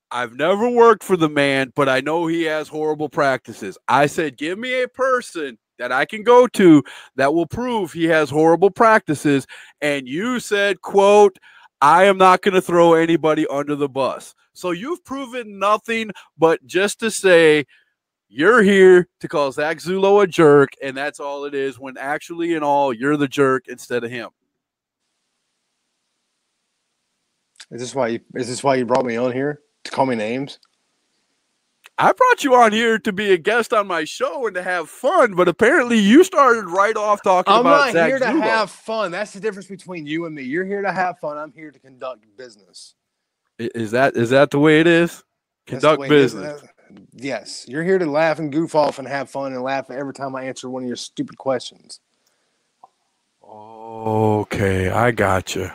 [SPEAKER 3] "I've never worked for the man, but I know he has horrible practices." I said, give me a person that I can go to that will prove he has horrible practices. And you said, quote, "I am not going to throw anybody under the bus." So you've proven nothing but just to say you're here to call Zack Zullo a jerk, and that's all it is, when actually in all, you're the jerk instead of him.
[SPEAKER 4] Is this why you brought me on here? To call me names?
[SPEAKER 3] I brought you on here to be a guest on my show and to have fun, but apparently you started right off talking about Zack Zullo.
[SPEAKER 4] I'm not here to have fun. That's the difference between you and me. You're here to have fun. I'm here to conduct business.
[SPEAKER 3] Is that the way it is? Conduct business.
[SPEAKER 4] Yes. You're here to laugh and goof off and have fun and laugh every time I answer one of your stupid questions.
[SPEAKER 3] Okay, I got you.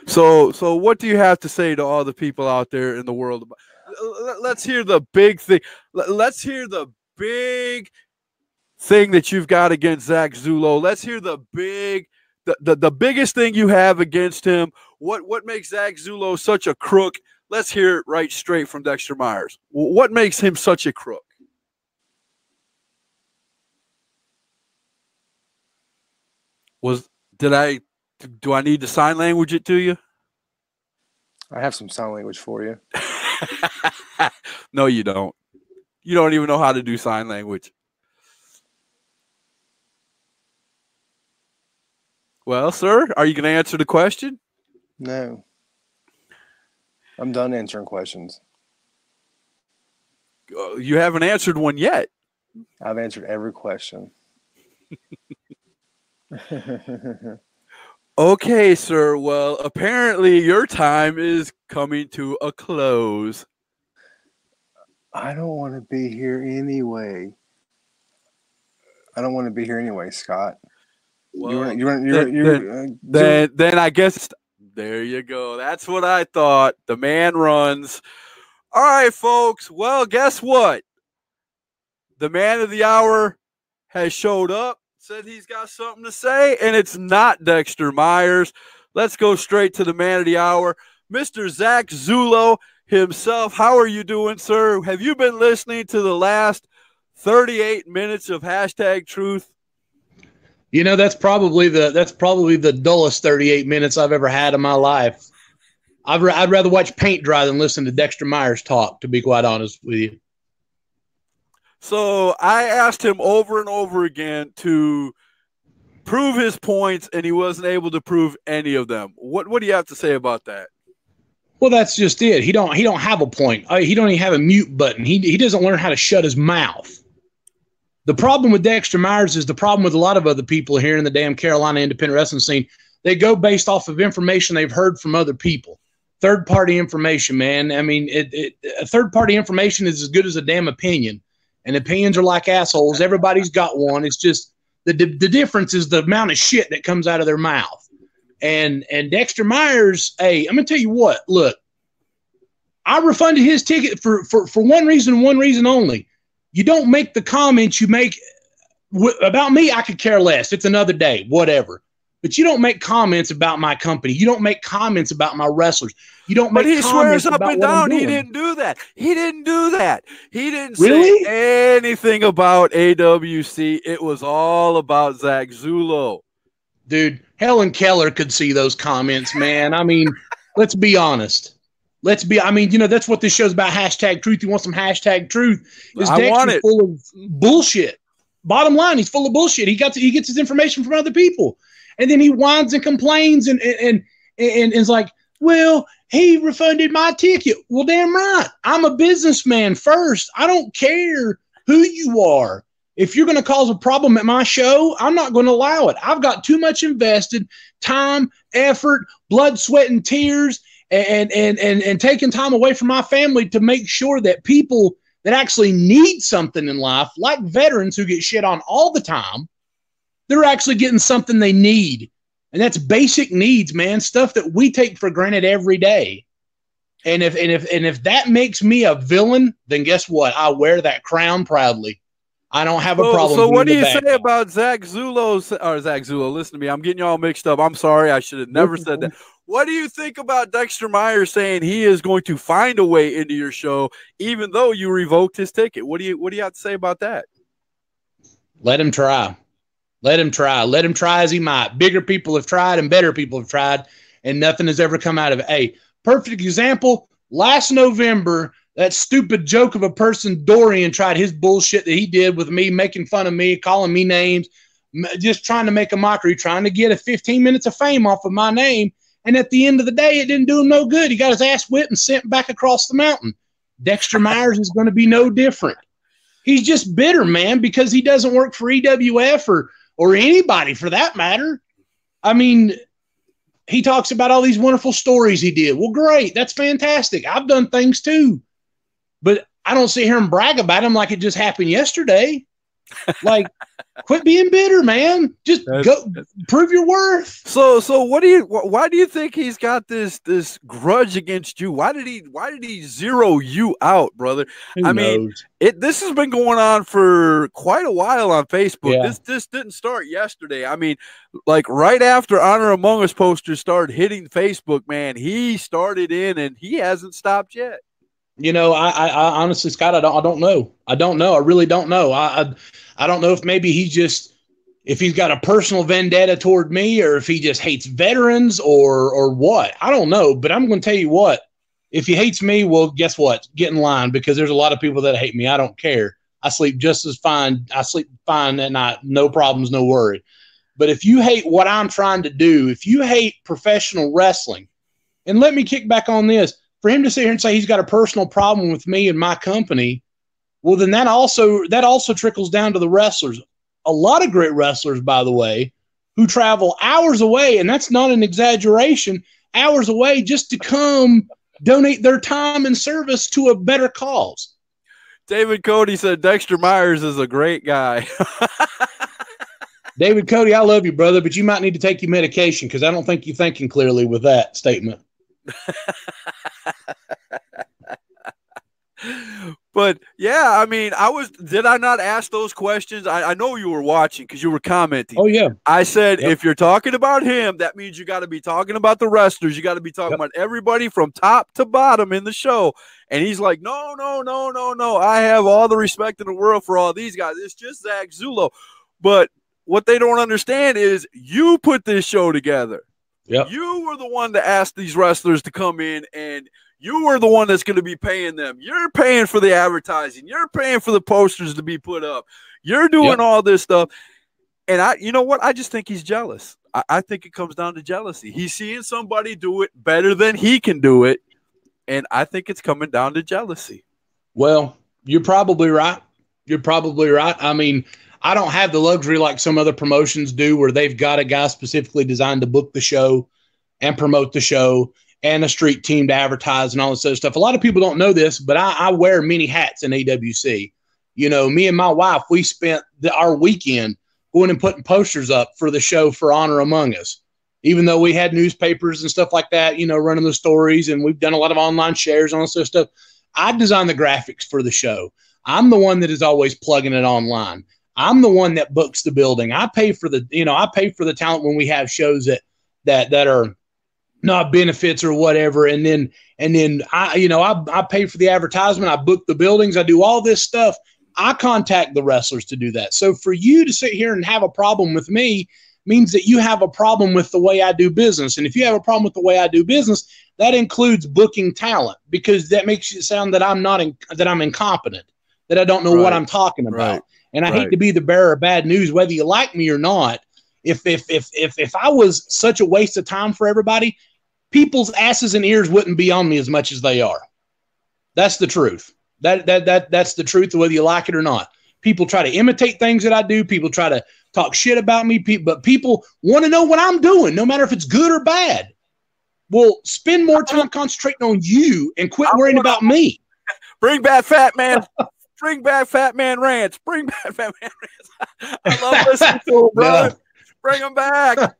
[SPEAKER 3] So what do you have to say to all the people out there in the world? Let's hear the big thing. Let's hear the big thing that you've got against Zack Zullo. Let's hear the biggest thing you have against him. What makes Zack Zullo such a crook? Let's hear it right straight from Dexter Myers. What makes him such a crook? Do I need to sign language it to you?
[SPEAKER 4] I have some sign language for you.
[SPEAKER 3] No, you don't. You don't even know how to do sign language. Well, sir, are you going to answer the question?
[SPEAKER 4] No. I'm done answering questions.
[SPEAKER 3] You haven't answered one yet.
[SPEAKER 4] I've answered every question.
[SPEAKER 3] Okay, sir. Well, apparently your time is coming to a close.
[SPEAKER 4] I don't want to be here anyway. Scott.
[SPEAKER 3] Well, then I guess there you go. That's what I thought. The man runs. All right, folks. Well, guess what? The man of the hour has showed up. Said he's got something to say, and it's not Dexter Myers. Let's go straight to the man of the hour, Mr. Zack Zullo himself. How are you doing, sir? Have you been listening to the last 38 minutes of #Truth?
[SPEAKER 5] You know, that's probably the dullest 38 minutes I've ever had in my life. I'd rather watch paint dry than listen to Dexter Myers talk, to be quite honest with you.
[SPEAKER 3] So I asked him over and over again to prove his points, and he wasn't able to prove any of them. What do you have to say about that?
[SPEAKER 5] Well, that's just it. He don't have a point. He don't even have a mute button. He doesn't learn how to shut his mouth. The problem with Dexter Myers is the problem with a lot of other people here in the damn Carolina independent wrestling scene. They go based off of information they've heard from other people. Third-party information, man. I mean, third-party information is as good as a damn opinion. And opinions are like assholes. Everybody's got one. It's just the difference is the amount of shit that comes out of their mouth. And Dexter Myers, hey, I'm going to tell you what. Look, I refunded his ticket for one reason only. You don't make the comments you make about me. I could care less. It's another day, whatever. But you don't make comments about my company. You don't make comments about my wrestlers. You don't make comments about what I'm doing.
[SPEAKER 3] But he swears up and down he didn't do that. He didn't do that. He didn't
[SPEAKER 5] really
[SPEAKER 3] say anything about AWC. It was all about Zack Zullo.
[SPEAKER 5] Dude, Helen Keller could see those comments, man. I mean, let's be honest. I mean, that's what this show's about, hashtag truth. You want some hashtag truth. Dexter's full of bullshit. Bottom line, he's full of bullshit. He gets his information from other people. And then he whines and complains and is like, well, he refunded my ticket. Well, damn right. I'm a businessman first. I don't care who you are. If you're going to cause a problem at my show, I'm not going to allow it. I've got too much invested time, effort, blood, sweat, and tears, and taking time away from my family to make sure that people that actually need something in life, like veterans who get shit on all the time, they're actually getting something they need. And that's basic needs, man, stuff that we take for granted every day. And if that makes me a villain, then guess what? I wear that crown proudly. I don't have a problem.
[SPEAKER 3] So what do you say about Zack Zullo? Zack Zullo, listen to me. I'm getting you all mixed up. I'm sorry. I should have never said that. What do you think about Dexter Myers saying he is going to find a way into your show, even though you revoked his ticket? What do you have to say about that?
[SPEAKER 5] Let him try. Let him try. Let him try as he might. Bigger people have tried and better people have tried, and nothing has ever come out of it. Hey, perfect example. Last November, that stupid joke of a person, Dorian, tried his bullshit that he did with me, making fun of me, calling me names, just trying to make a mockery, trying to get a 15 minutes of fame off of my name. And at the end of the day, it didn't do him no good. He got his ass whipped and sent back across the mountain. Dexter Myers is going to be no different. He's just bitter, man, because he doesn't work for EWF or anybody for that matter. I mean, he talks about all these wonderful stories he did. Well, great. That's fantastic. I've done things too. But I don't sit here and brag about him like it just happened yesterday. Like, quit being bitter, man. Just go prove your worth.
[SPEAKER 3] So why do you think he's got this grudge against you? Why did he zero you out, brother?
[SPEAKER 5] Who knows?
[SPEAKER 3] This has been going on for quite a while on Facebook.
[SPEAKER 5] Yeah.
[SPEAKER 3] This didn't start yesterday. I mean, like right after Honor Among Us posters started hitting Facebook, man, he started in and he hasn't stopped yet.
[SPEAKER 5] I honestly, Scott, I don't know. I don't know. I really don't know. I don't know if maybe if he's got a personal vendetta toward me, or if he just hates veterans or what. I don't know. But I'm going to tell you what, if he hates me, well, guess what? Get in line, because there's a lot of people that hate me. I don't care. I sleep just as fine. I sleep fine at night. No problems, no worry. But if you hate what I'm trying to do, if you hate professional wrestling, and let me kick back on this, for him to sit here and say he's got a personal problem with me and my company, well, then that also trickles down to the wrestlers. A lot of great wrestlers, by the way, who travel hours away, and that's not an exaggeration, hours away just to come donate their time and service to a better cause.
[SPEAKER 3] David Cody said Dexter Myers is a great guy.
[SPEAKER 5] David Cody, I love you, brother, but you might need to take your medication, because I don't think you're thinking clearly with that statement.
[SPEAKER 3] But yeah, I mean, did I not ask those questions? I know you were watching because you were commenting.
[SPEAKER 5] Oh yeah.
[SPEAKER 3] I said, if you're talking about him, that means you got to be talking about the wrestlers. You got to be talking about everybody from top to bottom in the show. And he's like, no. I have all the respect in the world for all these guys. It's just Zack Zullo. But what they don't understand is you put this show together.
[SPEAKER 5] Yep.
[SPEAKER 3] You were the one to ask these wrestlers to come in, and you were the one that's going to be paying them. You're paying for the advertising. You're paying for the posters to be put up. You're doing all this stuff. And you know what? I just think he's jealous. I think it comes down to jealousy. He's seeing somebody do it better than he can do it. And I think it's coming down to jealousy.
[SPEAKER 5] Well, you're probably right. You're probably right. I mean, I don't have the luxury like some other promotions do, where they've got a guy specifically designed to book the show and promote the show, and a street team to advertise and all this other stuff. A lot of people don't know this, but I wear many hats in AWC. Me and my wife, we spent our weekend going and putting posters up for the show for Honor Among Us. Even though we had newspapers and stuff like that, running the stories, and we've done a lot of online shares on this sort of stuff. I designed the graphics for the show. I'm the one that is always plugging it online. I'm the one that books the building. I pay for the talent when we have shows that are not benefits or whatever. And then I pay for the advertisement. I book the buildings. I do all this stuff. I contact the wrestlers to do that. So for you to sit here and have a problem with me means that you have a problem with the way I do business. And if you have a problem with the way I do business, that includes booking talent, because that makes it sound that I'm incompetent, that I don't know what I'm talking about. Right. And I hate to be the bearer of bad news, whether you like me or not. If I was such a waste of time for everybody, people's asses and ears wouldn't be on me as much as they are. That's the truth. That's the truth, whether you like it or not. People try to imitate things that I do. People try to talk shit about me. But people want to know what I'm doing, no matter if it's good or bad. Well, spend more time concentrating on you and quit worrying about me.
[SPEAKER 3] Bring back Fat Man. Bring back Fat Man Rants. Bring back Fat Man Rants. I love listening to him, brother. No. Bring them back.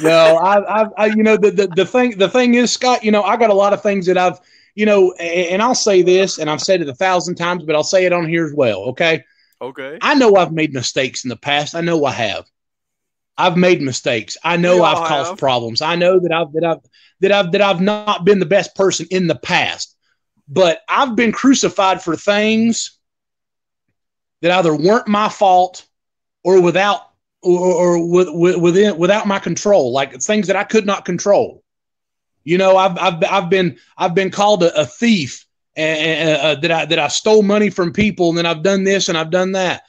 [SPEAKER 5] No, I the thing is, Scott, I got a lot of things that I've, and I'll say this, and I've said it 1,000 times, but I'll say it on here as well. Okay. I know I've made mistakes in the past. I know I have. I've made mistakes. I know I've caused problems. I know that I've not been the best person in the past, but I've been crucified for things that either weren't my fault or without my control, like things that I could not control. I've been called a thief, and that I stole money from people, and then I've done this and I've done that.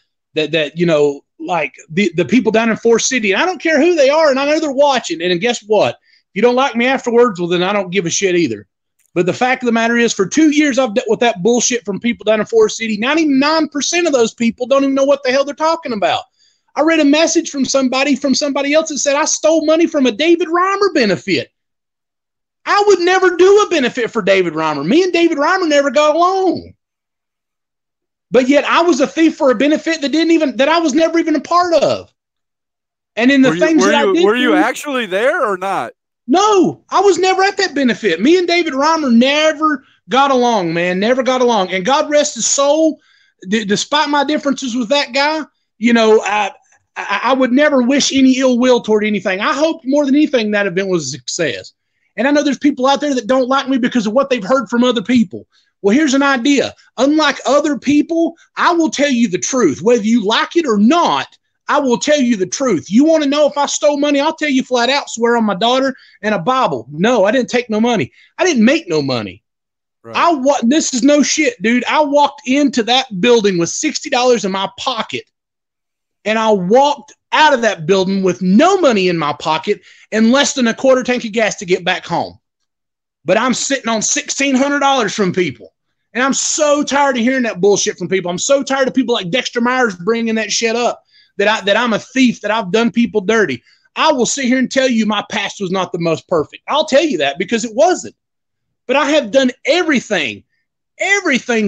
[SPEAKER 5] Like the people down in Forest City, and I don't care who they are, and I know they're watching. And guess what? If you don't like me afterwards, well, then I don't give a shit either. But the fact of the matter is, for 2 years, I've dealt with that bullshit from people down in Forest City. 99% of those people don't even know what the hell they're talking about. I read a message from somebody else that said I stole money from a David Reimer benefit. I would never do a benefit for David Reimer. Me and David Reimer never got along. But yet I was a thief for a benefit that I was never even a part of. And in the
[SPEAKER 3] were you actually there or not?
[SPEAKER 5] No, I was never at that benefit. Me and David Reimer never got along, man. Never got along. And God rest his soul, despite my differences with that guy, I would never wish any ill will toward anything. I hoped more than anything that event was a success. And I know there's people out there that don't like me because of what they've heard from other people. Well, here's an idea. Unlike other people, I will tell you the truth. Whether you like it or not, I will tell you the truth. You want to know if I stole money? I'll tell you flat out, swear on my daughter and a Bible. No, I didn't take no money. I didn't make no money. Right. This is no shit, dude. I walked into that building with $60 in my pocket, and I walked out of that building with no money in my pocket and less than a quarter tank of gas to get back home. But I'm sitting on $1,600 from people. And I'm so tired of hearing that bullshit from people. I'm so tired of people like Dexter Myers bringing that shit up, that I'm a thief, that I've done people dirty. I will sit here and tell you my past was not the most perfect. I'll tell you that because it wasn't. But I have done everything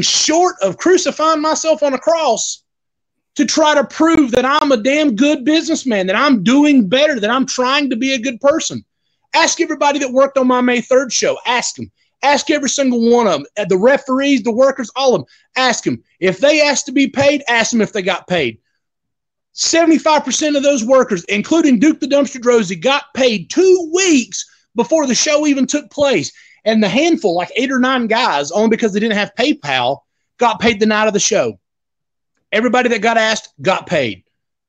[SPEAKER 5] short of crucifying myself on a cross to try to prove that I'm a damn good businessman, that I'm doing better, that I'm trying to be a good person. Ask everybody that worked on my May 3rd show. Ask them. Ask every single one of them. The referees, the workers, all of them. Ask them. If they asked to be paid, ask them if they got paid. 75% of those workers, including Duke the Dumpster Drozy, got paid 2 weeks before the show even took place. And the handful, like 8 or 9 guys, only because they didn't have PayPal, got paid the night of the show. Everybody that got asked got paid.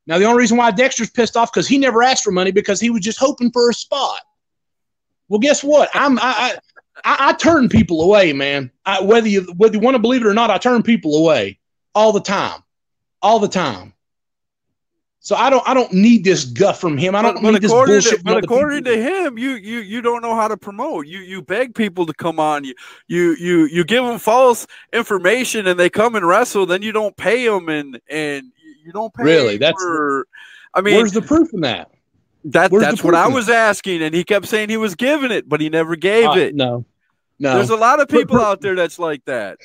[SPEAKER 5] Now, the only reason why Dexter's pissed off because he never asked for money because he was just hoping for a spot. Well, guess what? I turn people away, man. Whether you want to believe it or not, I turn people away all the time. So I don't need this guff from him. I don't need this bullshit.
[SPEAKER 3] But according to him, you don't know how to promote. You beg people to come on. You give them false information and they come and wrestle. Then you don't pay them and you don't pay.
[SPEAKER 5] Really? Where's the proof in that?
[SPEAKER 3] That's what I was asking, and he kept saying he was giving it, but he never gave it.
[SPEAKER 5] No.
[SPEAKER 3] There's a lot of people out there that's like that.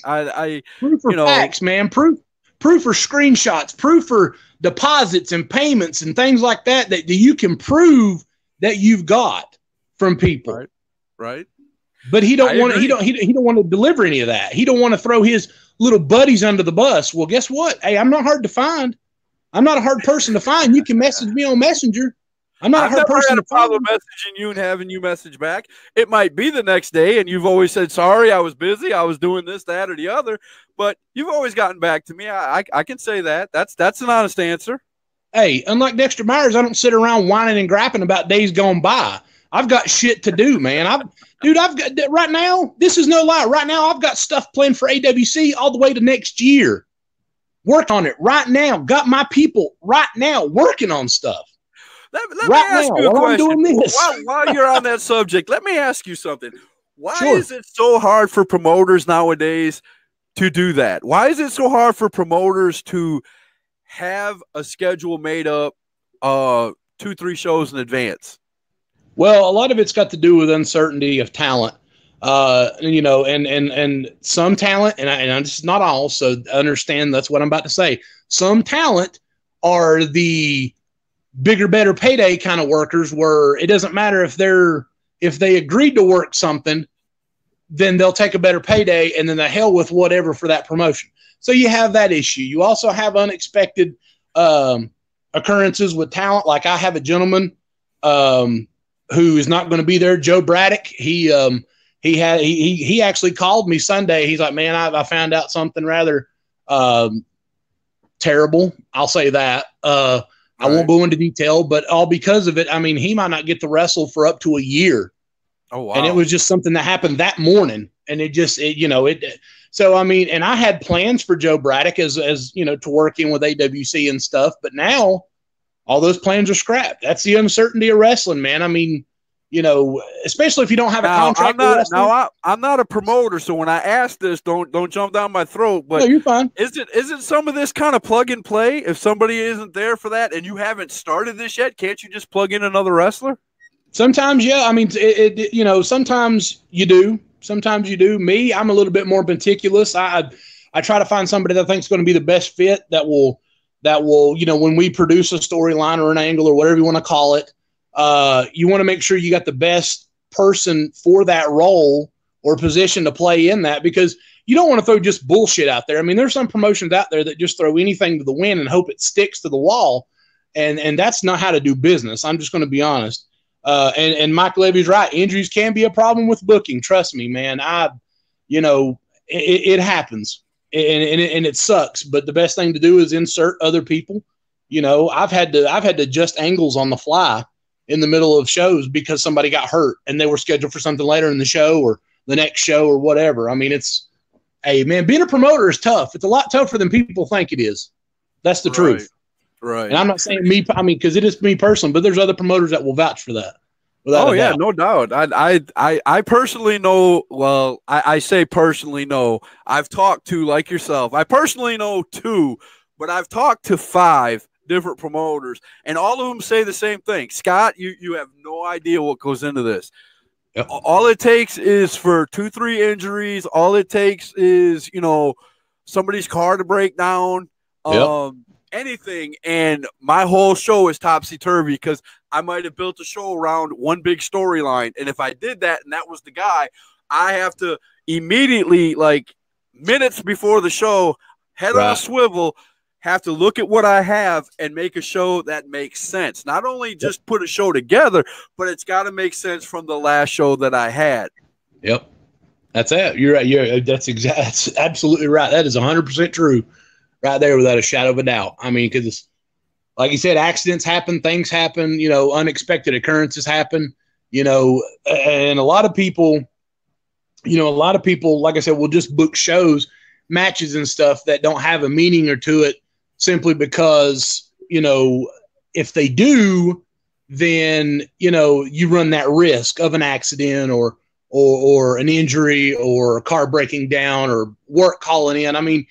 [SPEAKER 5] Proof for facts, man. Proof for screenshots. Proof for deposits and payments and things like that you can prove that you've got from people.
[SPEAKER 3] Right.
[SPEAKER 5] But he don't want to deliver any of that. He don't want to throw his little buddies under the bus. Well, guess what? Hey, I'm not hard to find. I'm not a hard person to find. You can message me on Messenger. I'm not a hard person to find.
[SPEAKER 3] I've never had a problem messaging you and having you message back. It might be the next day, and you've always said, sorry, I was busy. I was doing this, that, or the other. But you've always gotten back to me. I can say that. That's an honest answer.
[SPEAKER 5] Hey, unlike Dexter Myers, I don't sit around whining and griping about days gone by. I've got shit to do, man. I've got right now. This is no lie. Right now, I've got stuff planned for AWC all the way to next year. Work on it right now. Got my people right now working on stuff.
[SPEAKER 3] Let me ask you a question.
[SPEAKER 5] I'm doing this.
[SPEAKER 3] While you're on that subject, let me ask you something. Why
[SPEAKER 5] Sure.
[SPEAKER 3] is it so hard for promoters nowadays to do that? Why is it so hard for promoters to have a schedule made up 2-3 shows in advance?
[SPEAKER 5] Well, a lot of it's got to do with uncertainty of talent, and some talent, and it's not all. So understand that's what I'm about to say. Some talent are the bigger, better payday kind of workers, where it doesn't matter if they agreed to work something, then they'll take a better payday, and then the hell with whatever for that promotion. So you have that issue. You also have unexpected occurrences with talent. Like I have a gentleman who is not going to be there, Joe Braddock. He actually called me Sunday. He's like, man, I found out something rather terrible. I'll say that. I won't go into detail, but all because of it. I mean, he might not get to wrestle for up to a year.
[SPEAKER 3] Oh, wow.
[SPEAKER 5] And it was just something that happened that morning. And so, I mean, and I had plans for Joe Braddock as to work in with AWC and stuff, but now all those plans are scrapped. That's the uncertainty of wrestling, man. I mean, especially if you don't have a contract.
[SPEAKER 3] I'm not a promoter, so when I ask this, don't jump down my throat. But
[SPEAKER 5] no, you're fine.
[SPEAKER 3] Isn't some of this kind of plug and play? If somebody isn't there for that and you haven't started this yet, can't you just plug in another wrestler?
[SPEAKER 5] Sometimes, yeah. I mean, sometimes you do. Sometimes you do. Me, I'm a little bit more meticulous. I try to find somebody that I think is going to be the best fit that will, when we produce a storyline or an angle or whatever you want to call it, you want to make sure you got the best person for that role or position to play in that, because you don't want to throw just bullshit out there. I mean, there's some promotions out there that just throw anything to the wind and hope it sticks to the wall. And that's not how to do business. I'm just going to be honest. And Mike Levy's right. Injuries can be a problem with booking. Trust me, man. It happens and it sucks, but the best thing to do is insert other people. I've had to adjust angles on the fly in the middle of shows because somebody got hurt and they were scheduled for something later in the show or the next show or whatever. I mean, hey man, being a promoter is tough. It's a lot tougher than people think it is. That's the truth.
[SPEAKER 3] Right.
[SPEAKER 5] And I'm not saying me, I mean, because it is me personally, but there's other promoters that will vouch for that.
[SPEAKER 3] Oh yeah, no doubt. I personally know. Well, I say personally know. I've talked to, like yourself, I personally know 2, but I've talked to 5 different promoters, and all of them say the same thing. Scott, you have no idea what goes into this. Yep. All it takes is for 2-3 injuries. All it takes is somebody's car to break down.
[SPEAKER 5] Yep.
[SPEAKER 3] Anything, and my whole show is topsy-turvy because I might have built a show around one big storyline, and if I did that and that was the guy, I have to immediately, like minutes before the show, head on a swivel, have to look at what I have and make a show that makes sense. Not only just put a show together, but it's got to make sense from the last show that I had.
[SPEAKER 5] Yep. That's it. You're right. That's absolutely right. That is 100% true. Right there, without a shadow of a doubt. I mean, because, like you said, accidents happen, things happen, unexpected occurrences happen, and a lot of people, like I said, will just book shows, matches and stuff that don't have a meaning or to it simply because, if they do, then, you run that risk of an accident or an injury or a car breaking down or work calling in. I mean,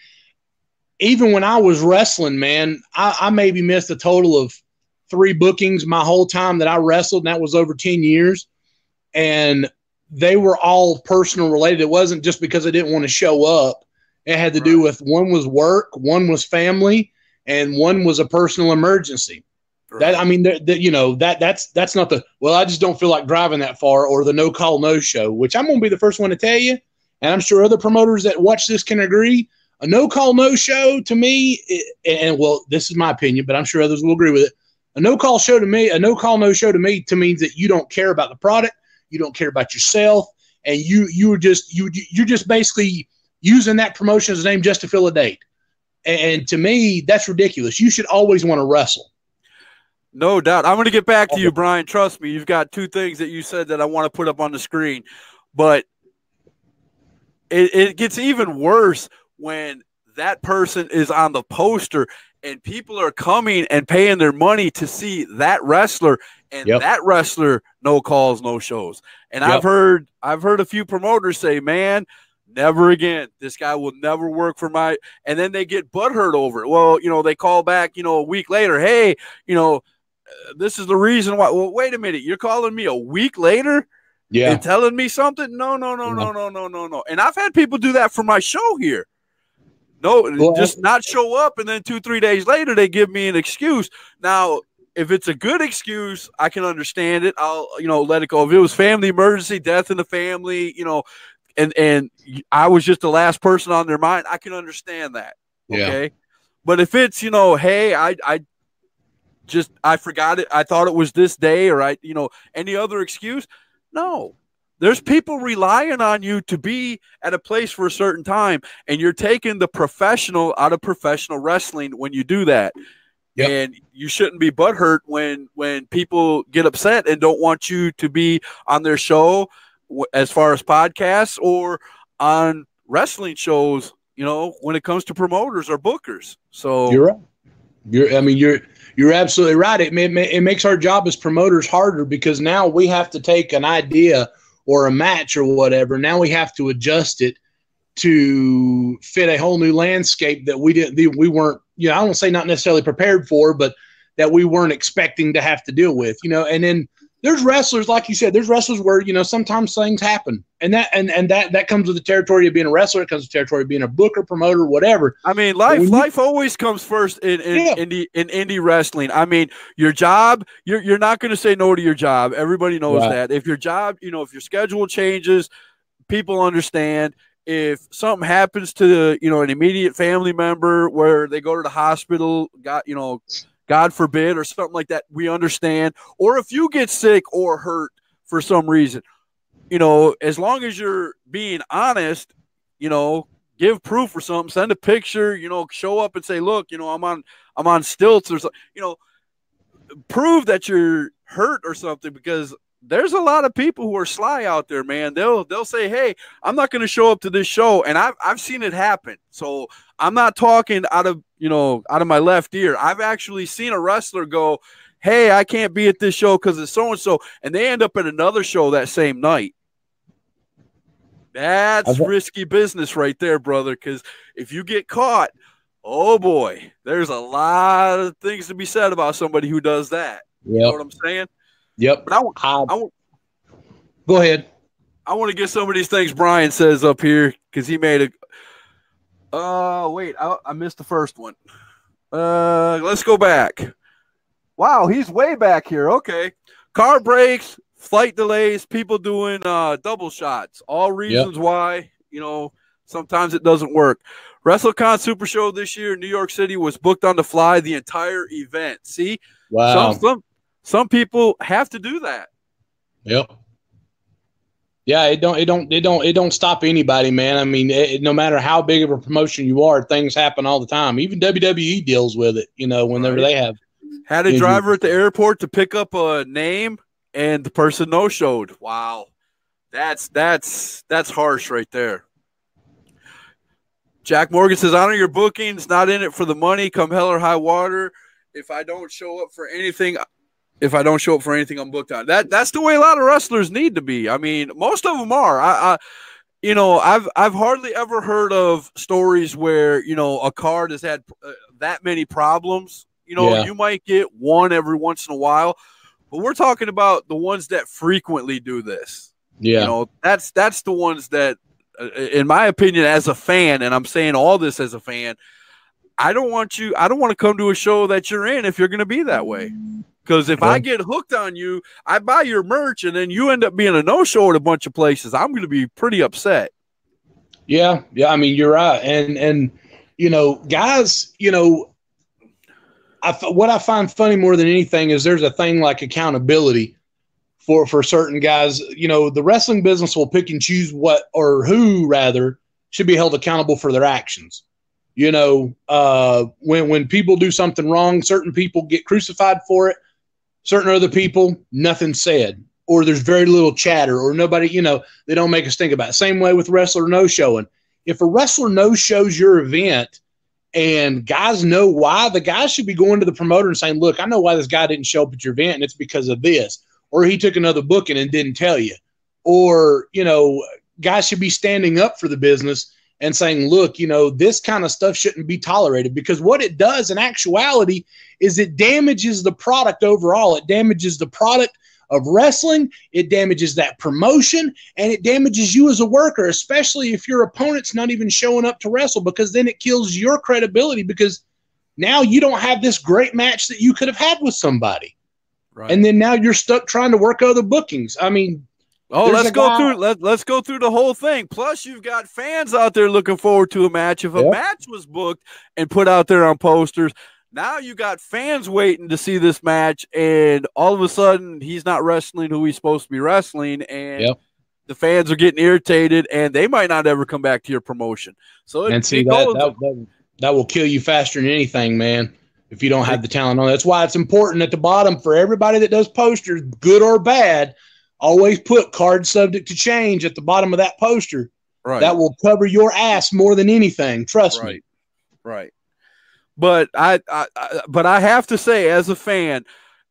[SPEAKER 5] even when I was wrestling, man, I maybe missed a total of 3 bookings my whole time that I wrestled, and that was over 10 years. And they were all personal related. It wasn't just because I didn't want to show up. It had to do with, one was work, one was family, and one was a personal emergency. Right. That, I mean, that's not the, well, I just don't feel like driving that far, or the no call, no show, which I'm going to be the first one to tell you. And I'm sure other promoters that watch this can agree. A no call, no show to me, and well, this is my opinion, but I'm sure others will agree with it. A no call, no show to me means that you don't care about the product, you don't care about yourself, and you're just basically using that promotion's name just to fill a date. And to me, that's ridiculous. You should always want to wrestle.
[SPEAKER 3] No doubt. I'm going to get back to you, Brian. Trust me. You've got two things that you said that I want to put up on the screen. But it gets even worse when that person is on the poster and people are coming and paying their money to see that wrestler, and that wrestler no calls, no shows. And I've heard a few promoters say, man, never again. This guy will never work for my – and then they get butthurt over it. Well, they call back, a week later, hey, this is the reason why. Well, wait a minute. You're calling me a week later and telling me something? No. And I've had people do that for my show here. No, just not show up, and then 2-3 days later they give me an excuse. Now, if it's a good excuse, I can understand it. I'll, let it go. If it was family emergency, death in the family, and I was just the last person on their mind, I can understand that. Okay. But if it's, hey, I forgot it. I thought it was this day, or any other excuse. No. There's people relying on you to be at a place for a certain time, and you're taking the professional out of professional wrestling when you do that. And you shouldn't be butthurt when people get upset and don't want you to be on their show as far as podcasts or on wrestling shows, when it comes to promoters or bookers. So
[SPEAKER 5] you're right. You're absolutely right. It makes our job as promoters harder because now we have to take an idea or a match or whatever. Now we have to adjust it to fit a whole new landscape that we weren't, I don't say not necessarily prepared for, but that we weren't expecting to have to deal with, and then there's wrestlers, like you said, there's wrestlers where, sometimes things happen, and that comes with the territory of being a wrestler. It comes with the territory of being a booker, promoter, whatever.
[SPEAKER 3] I mean, life always comes first in indie wrestling. I mean, your job, you're not going to say no to your job. Everybody knows that. If your job, if your schedule changes, people understand. If something happens to, an immediate family member where they go to the hospital, God forbid, or something like that, we understand. Or if you get sick or hurt for some reason, as long as you're being honest, give proof or something, send a picture, show up and say, look, I'm on stilts or something, prove that you're hurt or something, because there's a lot of people who are sly out there, man. They'll say, hey, I'm not going to show up to this show. And I've seen it happen. So I'm not talking out of my left ear. I've actually seen a wrestler go, hey, I can't be at this show because it's so-and-so. And they end up at another show that same night. That's risky business right there, brother. Because if you get caught, oh boy, there's a lot of things to be said about somebody who does that. You know what I'm saying?
[SPEAKER 5] Yep.
[SPEAKER 3] But
[SPEAKER 5] go ahead.
[SPEAKER 3] I want to get some of these things Brian says up here because he made wait, I missed the first one. Let's go back. Wow, he's way back here. Okay. Car breaks, flight delays, people doing double shots. All reasons why, sometimes it doesn't work. WrestleCon Super Show this year in New York City was booked on the fly the entire event. See?
[SPEAKER 5] Wow.
[SPEAKER 3] Some people have to do that.
[SPEAKER 5] Yep. Yeah, it don't stop anybody, man. I mean, no matter how big of a promotion you are, things happen all the time. Even WWE deals with it, whenever they have.
[SPEAKER 3] Had a driver at the airport to pick up a name, and the person no-showed. Wow, that's harsh right there. Jack Morgan says, honor your bookings, not in it for the money, come hell or high water. If I don't show up for anything, I'm booked out. That's the way a lot of wrestlers need to be. I mean, most of them are. I've hardly ever heard of stories where, a card has had that many problems. You might get one every once in a while, but we're talking about the ones that frequently do this.
[SPEAKER 5] Yeah.
[SPEAKER 3] That's the ones that, in my opinion, as a fan, and I'm saying all this as a fan, I don't want to come to a show that you're in if you're going to be that way. Because if I get hooked on you, I buy your merch, and then you end up being a no-show at a bunch of places, I'm going to be pretty upset.
[SPEAKER 5] Yeah. I mean, you're right. And guys, what I find funny more than anything is there's a thing like accountability for certain guys. The wrestling business will pick and choose who should be held accountable for their actions. When people do something wrong, certain people get crucified for it. Certain other people, nothing said, or there's very little chatter, or nobody, they don't make us think about it. Same way with wrestler no-showing. If a wrestler no-shows your event and guys know why, the guy should be going to the promoter and saying, look, I know why this guy didn't show up at your event, and it's because of this. Or he took another booking and didn't tell you. Or, guys should be standing up for the business and saying, look, this kind of stuff shouldn't be tolerated, because what it does in actuality is it damages the product overall. It damages the product of wrestling. It damages that promotion, and it damages you as a worker, especially if your opponent's not even showing up to wrestle, because then it kills your credibility, because now you don't have this great match that you could have had with somebody. Right. And then now you're stuck trying to work other bookings. I mean,
[SPEAKER 3] let's go through the whole thing. Plus, you've got fans out there looking forward to a match. If a match was booked and put out there on posters, now you got fans waiting to see this match, and all of a sudden he's not wrestling who he's supposed to be wrestling, and the fans are getting irritated, and they might not ever come back to your promotion. So
[SPEAKER 5] that will kill you faster than anything, man. If you don't have the talent on, that's why it's important at the bottom for everybody that does posters, good or bad. Always put card subject to change at the bottom of that poster. Right. That will cover your ass more than anything. Trust me.
[SPEAKER 3] Right. But I have to say, as a fan,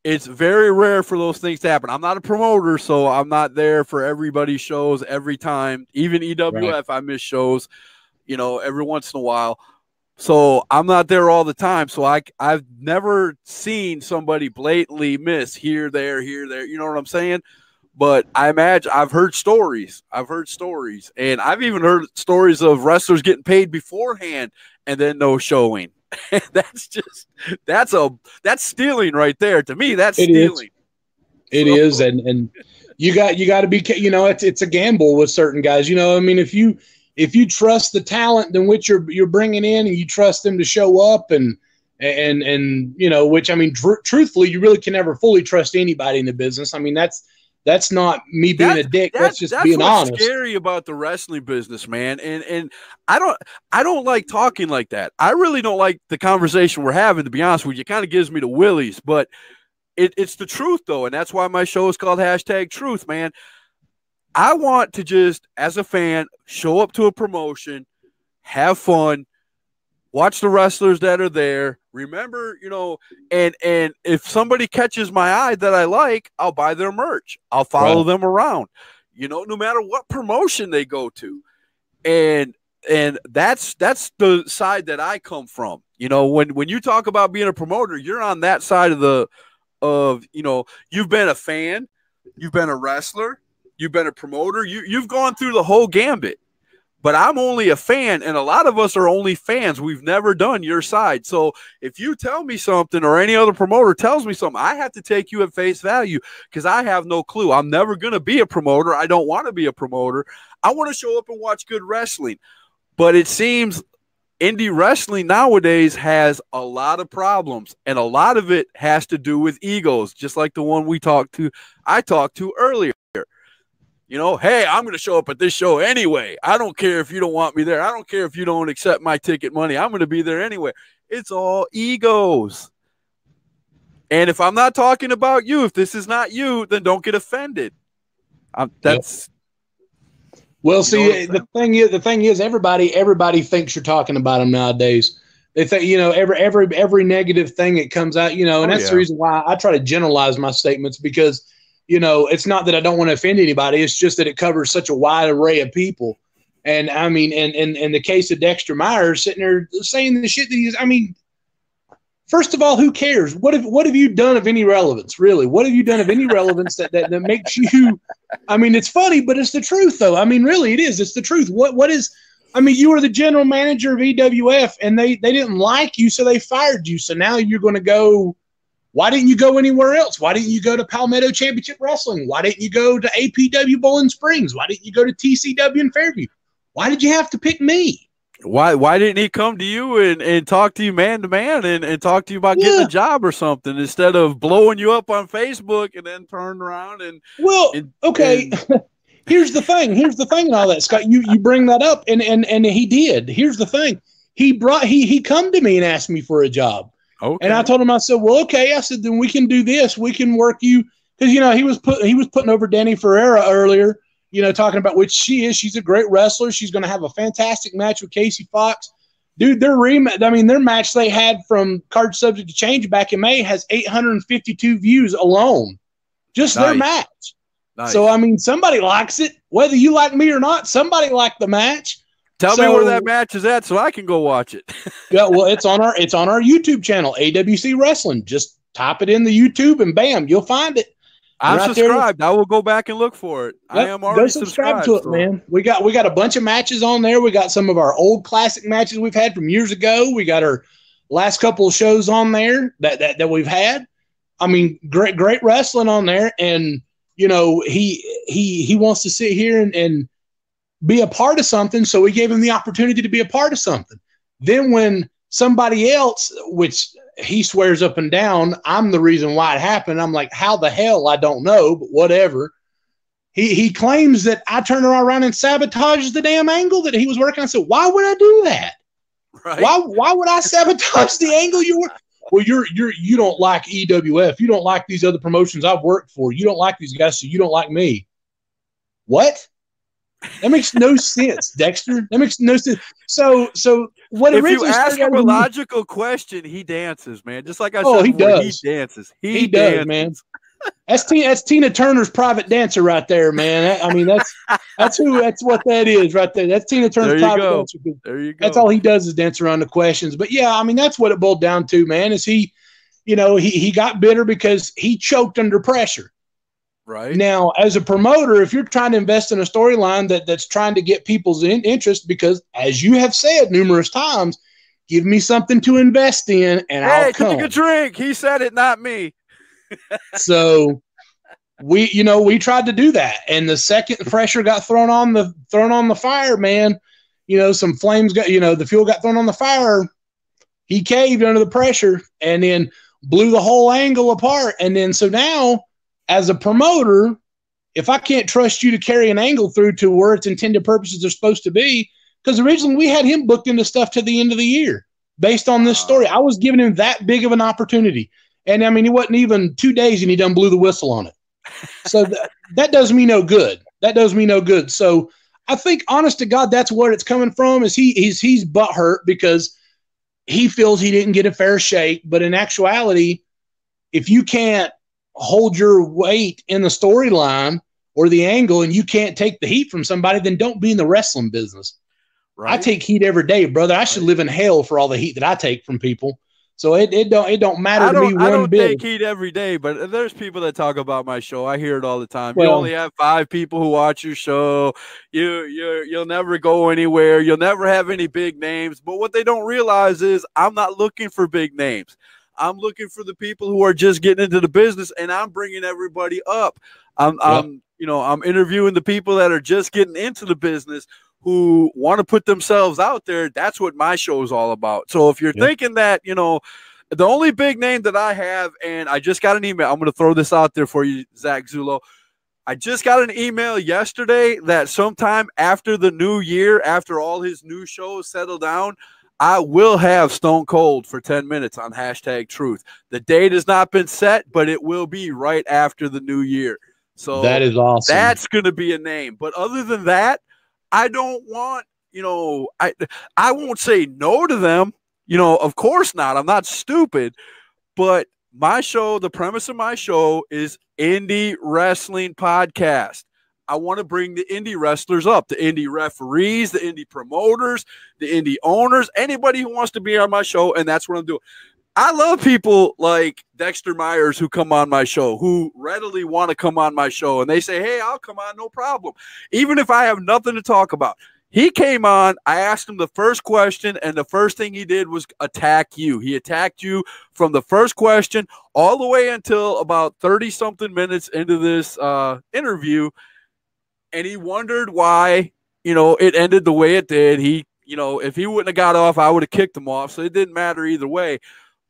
[SPEAKER 3] it's very rare for those things to happen. I'm not a promoter, so I'm not there for everybody's shows every time. Even EWF, I miss shows, every once in a while. So I'm not there all the time. So I've never seen somebody blatantly miss here, there. You know what I'm saying? But I imagine I've heard stories, and I've even heard stories of wrestlers getting paid beforehand and then no showing. That's stealing right there. To me, that's stealing.
[SPEAKER 5] It is, and you got to be, it's a gamble with certain guys. I mean, if you trust the talent in which you're bringing in, and you trust them to show up, and which, I mean, truthfully, you really can never fully trust anybody in the business. I mean, that's not me being a dick. That's just being honest.
[SPEAKER 3] That's what's scary about the wrestling business, man. And I don't like talking like that. I really don't like the conversation we're having, to be honest with you. It kind of gives me the willies, but it's the truth, though. And that's why my show is called #Truth, man. I want to just, as a fan, show up to a promotion, have fun, watch the wrestlers that are there. Remember, and if somebody catches my eye that I like, I'll buy their merch. I'll follow them around, no matter what promotion they go to. And that's the side that I come from. When you talk about being a promoter, you're on that side of you've been a fan, you've been a wrestler, you've been a promoter, you've gone through the whole gambit. But I'm only a fan, and a lot of us are only fans. We've never done your side. So if you tell me something, or any other promoter tells me something, I have to take you at face value, because I have no clue. I'm never going to be a promoter. I don't want to be a promoter. I want to show up and watch good wrestling. But it seems indie wrestling nowadays has a lot of problems, and a lot of it has to do with egos, just like the one I talked to earlier. Hey, I'm going to show up at this show anyway. I don't care if you don't want me there. I don't care if you don't accept my ticket money. I'm going to be there anyway. It's all egos. And if I'm not talking about you, if this is not you, then don't get offended. That's.
[SPEAKER 5] Well, see, the thing is, everybody thinks you're talking about them nowadays. They think, every negative thing that comes out, and that's the reason why I try to generalize my statements, because it's not that I don't want to offend anybody. It's just that it covers such a wide array of people. And I mean, in the case of Dexter Myers sitting there saying the shit that he's, I mean, first of all, who cares? What have you done of any relevance, really? What have you done of any relevance that makes you, I mean, it's funny, but it's the truth, though. I mean, really, it is. It's the truth. What is, I mean, you were the general manager of EWF, and they didn't like you, so they fired you. So now you're going to go. Why didn't you go anywhere else? Why didn't you go to Palmetto Championship Wrestling? Why didn't you go to APW Bowling Springs? Why didn't you go to TCW in Fairview? Why did you have to pick me?
[SPEAKER 3] Why didn't he come to you and talk to you man to man and talk to you about getting a job or something, instead of blowing you up on Facebook and then turn around and
[SPEAKER 5] okay. Here's the thing and all that, Scott. You bring that up, and he did. Here's the thing. He come to me and asked me for a job.
[SPEAKER 3] Okay.
[SPEAKER 5] And I told him, I said, well, okay. I said, then we can do this. We can work you. Because, you know, he was putting over Danny Ferreira earlier, you know, talking about which she is. She's a great wrestler. She's going to have a fantastic match with Casey Fox. Dude, their match they had from Card Subject to Change back in May has 852 views alone. Just their match. Nice. So, I mean, somebody likes it. Whether you like me or not, somebody liked the match.
[SPEAKER 3] Tell me where that match is at so I can go watch it.
[SPEAKER 5] Yeah, well, it's on our YouTube channel, AWC Wrestling. Just type it in the YouTube and bam, you'll find it.
[SPEAKER 3] I'm right subscribed. I will go back and look for it. Yep, I am already subscribed
[SPEAKER 5] to it, man. We got a bunch of matches on there. We got some of our old classic matches we've had from years ago. We got our last couple of shows on there that we've had. I mean, great wrestling on there. And you know, he wants to sit here and be a part of something, so we gave him the opportunity to be a part of something. Then when somebody else, which he swears up and down, I'm the reason why it happened. I'm like, how the hell? I don't know, but whatever. He claims that I turned around and sabotaged the damn angle that he was working on. I said, why would I do that? Right. Why would I sabotage the angle you were? Well, you don't like EWF. You don't like these other promotions I've worked for. You don't like these guys, so you don't like me. What? That makes no sense, Dexter. That makes no sense. So what? If you
[SPEAKER 3] ask him a logical question, he dances, man. Just like I said,
[SPEAKER 5] he does.
[SPEAKER 3] He dances.
[SPEAKER 5] He does, man. That's Tina Turner's private dancer right there, man. I mean, that's what that is right there. That's Tina Turner's private dancer.
[SPEAKER 3] There you go.
[SPEAKER 5] That's all he does is dance around the questions. But yeah, I mean, that's what it boiled down to, man. Is he got bitter because he choked under pressure.
[SPEAKER 3] Right.
[SPEAKER 5] Now, as a promoter, if you're trying to invest in a storyline that's trying to get people's interest, because as you have said numerous times, give me something to invest in and I'll come.
[SPEAKER 3] Take a drink. He said it, not me.
[SPEAKER 5] So we tried to do that. And the second pressure got thrown on the fire, man, some flames got, the fuel got thrown on the fire. He caved under the pressure and then blew the whole angle apart. And then, so now, as a promoter, if I can't trust you to carry an angle through to where its intended purposes are supposed to be, because originally we had him booked into stuff to the end of the year based on this story. I was giving him that big of an opportunity. And I mean, it wasn't even 2 days and he done blew the whistle on it. So that does me no good. That does me no good. So I think, honest to God, that's where it's coming from, is he's butthurt because he feels he didn't get a fair shake. But in actuality, if you can't hold your weight in the storyline or the angle and you can't take the heat from somebody, then don't be in the wrestling business. Right. I take heat every day, brother. I should live in hell for all the heat that I take from people. So it don't matter to me one bit. I don't
[SPEAKER 3] take heat every day, but there's people that talk about my show. I hear it all the time. You only have 5 people who watch your show. You'll never go anywhere. You'll never have any big names. But what they don't realize is I'm not looking for big names. I'm looking for the people who are just getting into the business, and I'm bringing everybody up. I'm interviewing the people that are just getting into the business who want to put themselves out there. That's what my show is all about. So if you're thinking that, the only big name that I have, and I just got an email, I'm going to throw this out there for you, Zack Zullo. I just got an email yesterday that sometime after the new year, after all his new shows settle down, I will have Stone Cold for 10 minutes on #Truth. The date has not been set, but it will be right after the new year. So
[SPEAKER 5] that is awesome.
[SPEAKER 3] That's going to be a name. But other than that, I don't want, I won't say no to them. Of course not. I'm not stupid. But my show, the premise of my show is indie wrestling podcast. I want to bring the indie wrestlers up, the indie referees, the indie promoters, the indie owners, anybody who wants to be on my show, and that's what I'm doing. I love people like Dexter Myers who come on my show, who readily want to come on my show, and they say, hey, I'll come on, no problem, even if I have nothing to talk about. He came on, I asked him the first question, and the first thing he did was attack you. He attacked you from the first question all the way until about 30-something minutes into this interview, and he wondered why, it ended the way it did. He, if he wouldn't have got off, I would have kicked him off, so it didn't matter either way.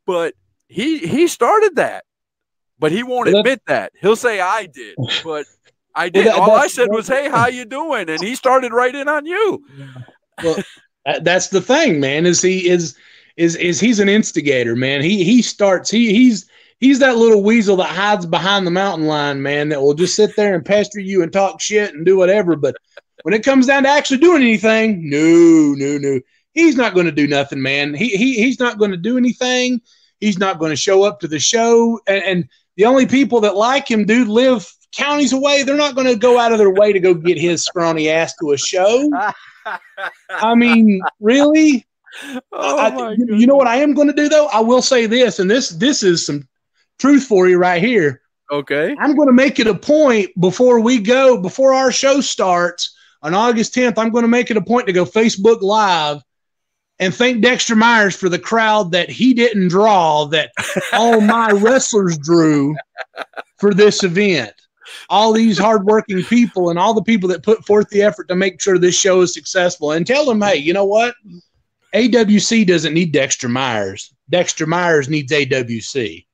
[SPEAKER 3] But he started that, but he won't admit that. He'll say I did, but I did. All I said was, hey, how you doing? And he started right in on you.
[SPEAKER 5] Well, that's the thing, man, is is he's an instigator, man. He's that little weasel that hides behind the mountain line, man, that will just sit there and pester you and talk shit and do whatever. But when it comes down to actually doing anything, no. He's not going to do nothing, man. He's not going to do anything. He's not going to show up to the show. And the only people that like him, dude, live counties away. They're not going to go out of their way to go get his scrawny ass to a show. I mean, really? You know what I am going to do, though? I will say this, and this is some truth for you right here.
[SPEAKER 3] Okay.
[SPEAKER 5] I'm going to make it a point before our show starts on August 10th, I'm going to make it a point to go Facebook Live and thank Dexter Myers for the crowd that he didn't draw, that all my wrestlers drew for this event. All these hardworking people and all the people that put forth the effort to make sure this show is successful. And tell them, hey, you know what? AWC doesn't need Dexter Myers. Dexter Myers needs AWC.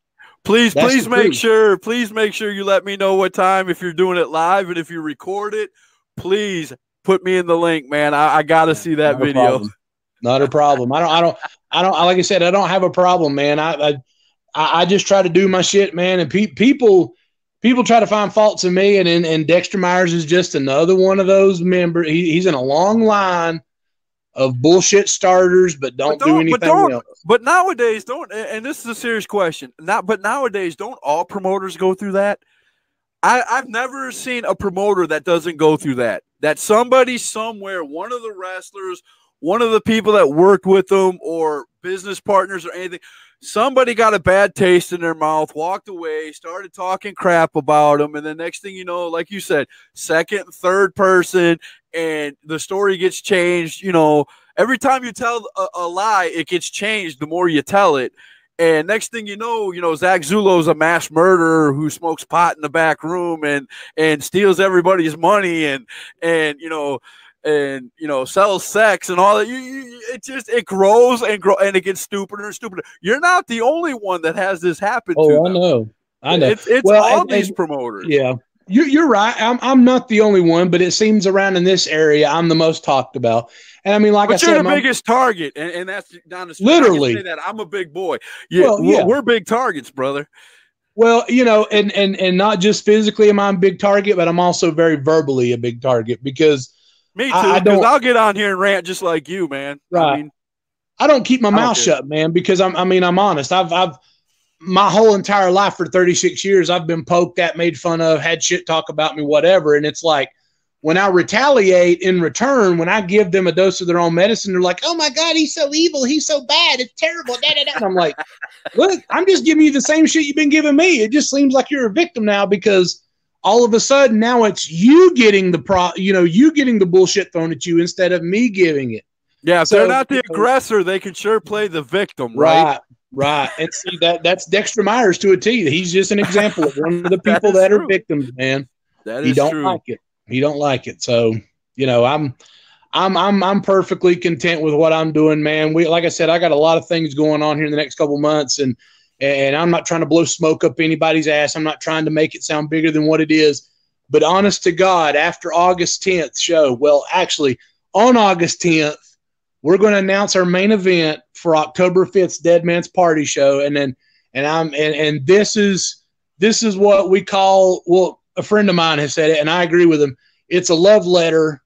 [SPEAKER 3] Please make sure you let me know what time, if you're doing it live, and if you record it, please put me in the link, man. I got to see that video.
[SPEAKER 5] Not a problem. I don't, like I said, I don't have a problem, man. I just try to do my shit, man. And people try to find faults in me. And Dexter Myers is just another one of those members. He's in a long line of bullshit starters, but don't do anything else.
[SPEAKER 3] But nowadays, and this is a serious question. But nowadays, don't all promoters go through that? I've never seen a promoter that doesn't go through that. That somebody somewhere, one of the wrestlers, one of the people that worked with them, or business partners or anything, somebody got a bad taste in their mouth, walked away, started talking crap about them, and the next thing you know, like you said, second, third person, and the story gets changed. You know, every time you tell a lie, it gets changed the more you tell it. And next thing you know, Zack Zullo is a mass murderer who smokes pot in the back room and steals everybody's money and sells sex and all that. It grows and it gets stupider and stupider. You're not the only one that has this happen to.
[SPEAKER 5] Oh, I know.
[SPEAKER 3] It's all these promoters.
[SPEAKER 5] Yeah, you're right. I'm not the only one, but it seems around in this area I'm the most talked about. And I mean, like I said,
[SPEAKER 3] you're the biggest target, and that's honestly,
[SPEAKER 5] literally.
[SPEAKER 3] I can say that I'm a big boy. We're big targets, brother.
[SPEAKER 5] Well, and not just physically am I a big target, but I'm also very verbally a big target because.
[SPEAKER 3] Me too, because I'll get on here and rant just like you, man.
[SPEAKER 5] Right. I don't keep my mouth shut, man, because I'm honest. I've my whole entire life for 36 years, I've been poked at, made fun of, had shit talk about me, whatever. And it's like, when I retaliate in return, when I give them a dose of their own medicine, they're like, oh my God, he's so evil. He's so bad. It's terrible. And I'm like, look, I'm just giving you the same shit you've been giving me. It just seems like you're a victim now because all of a sudden now it's you getting you getting the bullshit thrown at you instead of me giving it.
[SPEAKER 3] Yeah, if they're not the aggressor, they can sure play the victim, right?
[SPEAKER 5] Right. And see, that's Dexter Myers to a T. He's just an example of one of the people that are victims, man.
[SPEAKER 3] That is true.
[SPEAKER 5] Like it. He don't like it. So, I'm perfectly content with what I'm doing, man. Like I said, I got a lot of things going on here in the next couple months, and I'm not trying to blow smoke up anybody's ass. I'm not trying to make it sound bigger than what it is. But honest to God, after August 10th show, well, actually on August 10th, we're going to announce our main event for October 5th's Dead Man's Party show. And this is what we call, well, a friend of mine has said it, and I agree with him. It's a love letter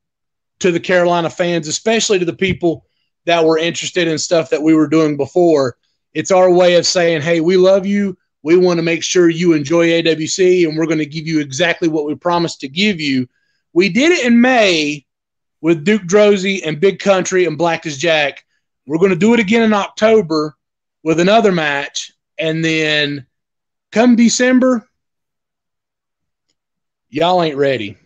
[SPEAKER 5] to the Carolina fans, especially to the people that were interested in stuff that we were doing before. It's our way of saying, hey, we love you. We want to make sure you enjoy AWC, and we're going to give you exactly what we promised to give you. We did it in May with Duke Drosy and Big Country and Black as Jack. We're going to do it again in October with another match. And then come December, y'all ain't ready.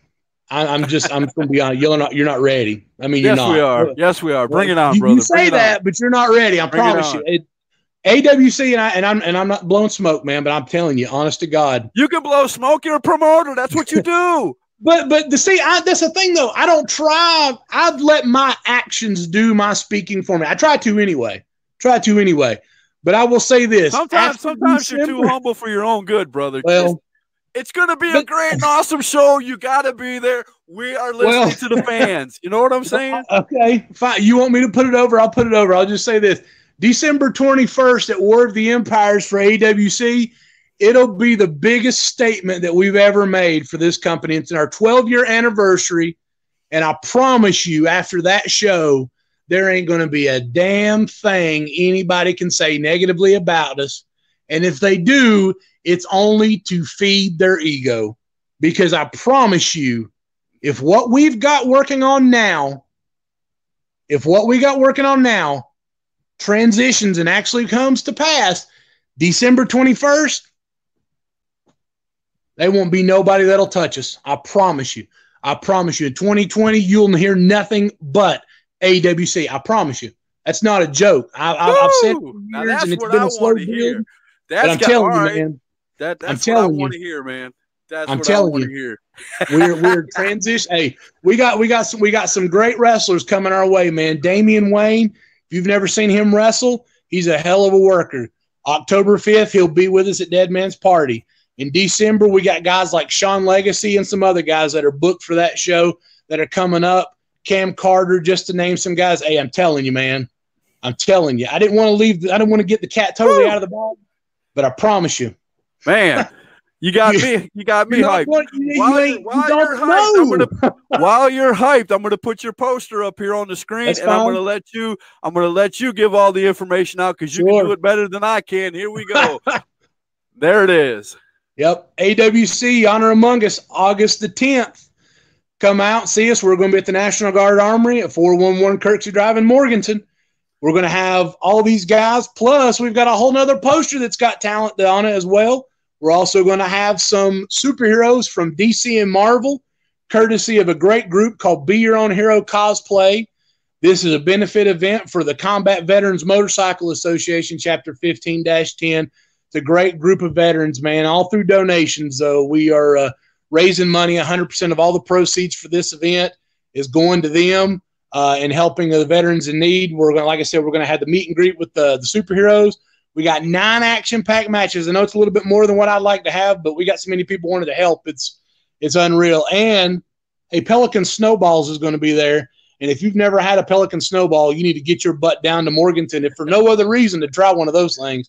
[SPEAKER 5] I'm going to be honest. You're not ready. I mean, you're not.
[SPEAKER 3] Yes, we are. Bring it on, brother.
[SPEAKER 5] You say that, but you're not ready. I promise you. AWC and I'm not blowing smoke, man, but I'm telling you, honest to God.
[SPEAKER 3] You can blow smoke. You're a promoter. That's what you do.
[SPEAKER 5] But that's the thing, though. I don't try. I'd let my actions do my speaking for me. I try to anyway. But I will say this.
[SPEAKER 3] Sometimes you're too humble for your own good, brother.
[SPEAKER 5] Well,
[SPEAKER 3] it's going to be a great and awesome show. You got to be there. We are listening to the fans. You know what I'm saying?
[SPEAKER 5] Okay, fine. You want me to put it over? I'll put it over. I'll just say this. December 21st at War of the Empires for AWC. It'll be the biggest statement that we've ever made for this company. It's our 12-year anniversary, and I promise you, after that show, there ain't going to be a damn thing anybody can say negatively about us. And if they do, it's only to feed their ego. Because I promise you, if what we've got working on now, transitions and actually comes to pass, December 21st, there won't be nobody that'll touch us. I promise you. I promise you. In 2020, you'll hear nothing but AWC. I promise you. That's not a joke. I've said it for years, and it's been a slow build. But I'm telling you, man.
[SPEAKER 3] That's what I want to hear, man. That's
[SPEAKER 5] I'm
[SPEAKER 3] what
[SPEAKER 5] telling
[SPEAKER 3] I want to
[SPEAKER 5] you.
[SPEAKER 3] hear.
[SPEAKER 5] We're transition. Hey, we got some great wrestlers coming our way, man. Damian Wayne, if you've never seen him wrestle, he's a hell of a worker. October 5th, he'll be with us at Dead Man's Party. In December, we got guys like Sean Legacy and some other guys that are booked for that show that are coming up. Cam Carter, just to name some guys. Hey, I'm telling you, man. I'm telling you. I didn't want to get the cat totally out of the bag, but I promise you.
[SPEAKER 3] Man, you got me. You got me hyped. While you're hyped, I'm gonna put your poster up here on the screen, and I'm gonna let you give all the information out because you can do it better than I can. Here we go. There it is.
[SPEAKER 5] Yep. AWC Honor Among Us, August the 10th. Come out, see us. We're going to be at the National Guard Armory at 411 Kirksey Drive in Morganton. We're going to have all these guys. Plus, we've got a whole nother poster that's got talent on it as well. We're also going to have some superheroes from DC and Marvel, courtesy of a great group called Be Your Own Hero Cosplay. This is a benefit event for the Combat Veterans Motorcycle Association, Chapter 15-10. It's a great group of veterans, man, all through donations. We are raising money. 100% of all the proceeds for this event is going to them and helping the veterans in need. We're going, like I said, we're going to have the meet and greet with the superheroes. We got 9 action-packed matches. I know it's a little bit more than what I'd like to have, but we got so many people wanted to help. It's unreal. And a Pelican Snowballs is going to be there. And if you've never had a Pelican Snowball, you need to get your butt down to Morganton, if for no other reason, to try one of those things.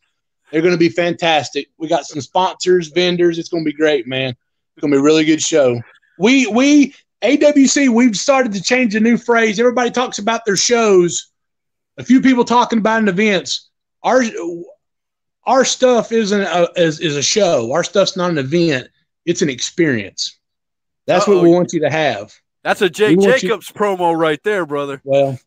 [SPEAKER 5] They're going to be fantastic. We got some sponsors, vendors. It's going to be great, man. It's going to be a really good show. AWC, we've started to change a new phrase. Everybody talks about their shows. A few people talking about in events. Our stuff is a show. Our stuff's not an event. It's an experience. That's what we want you to have.
[SPEAKER 3] That's a Jake Jacobs promo right there, brother.
[SPEAKER 5] Well,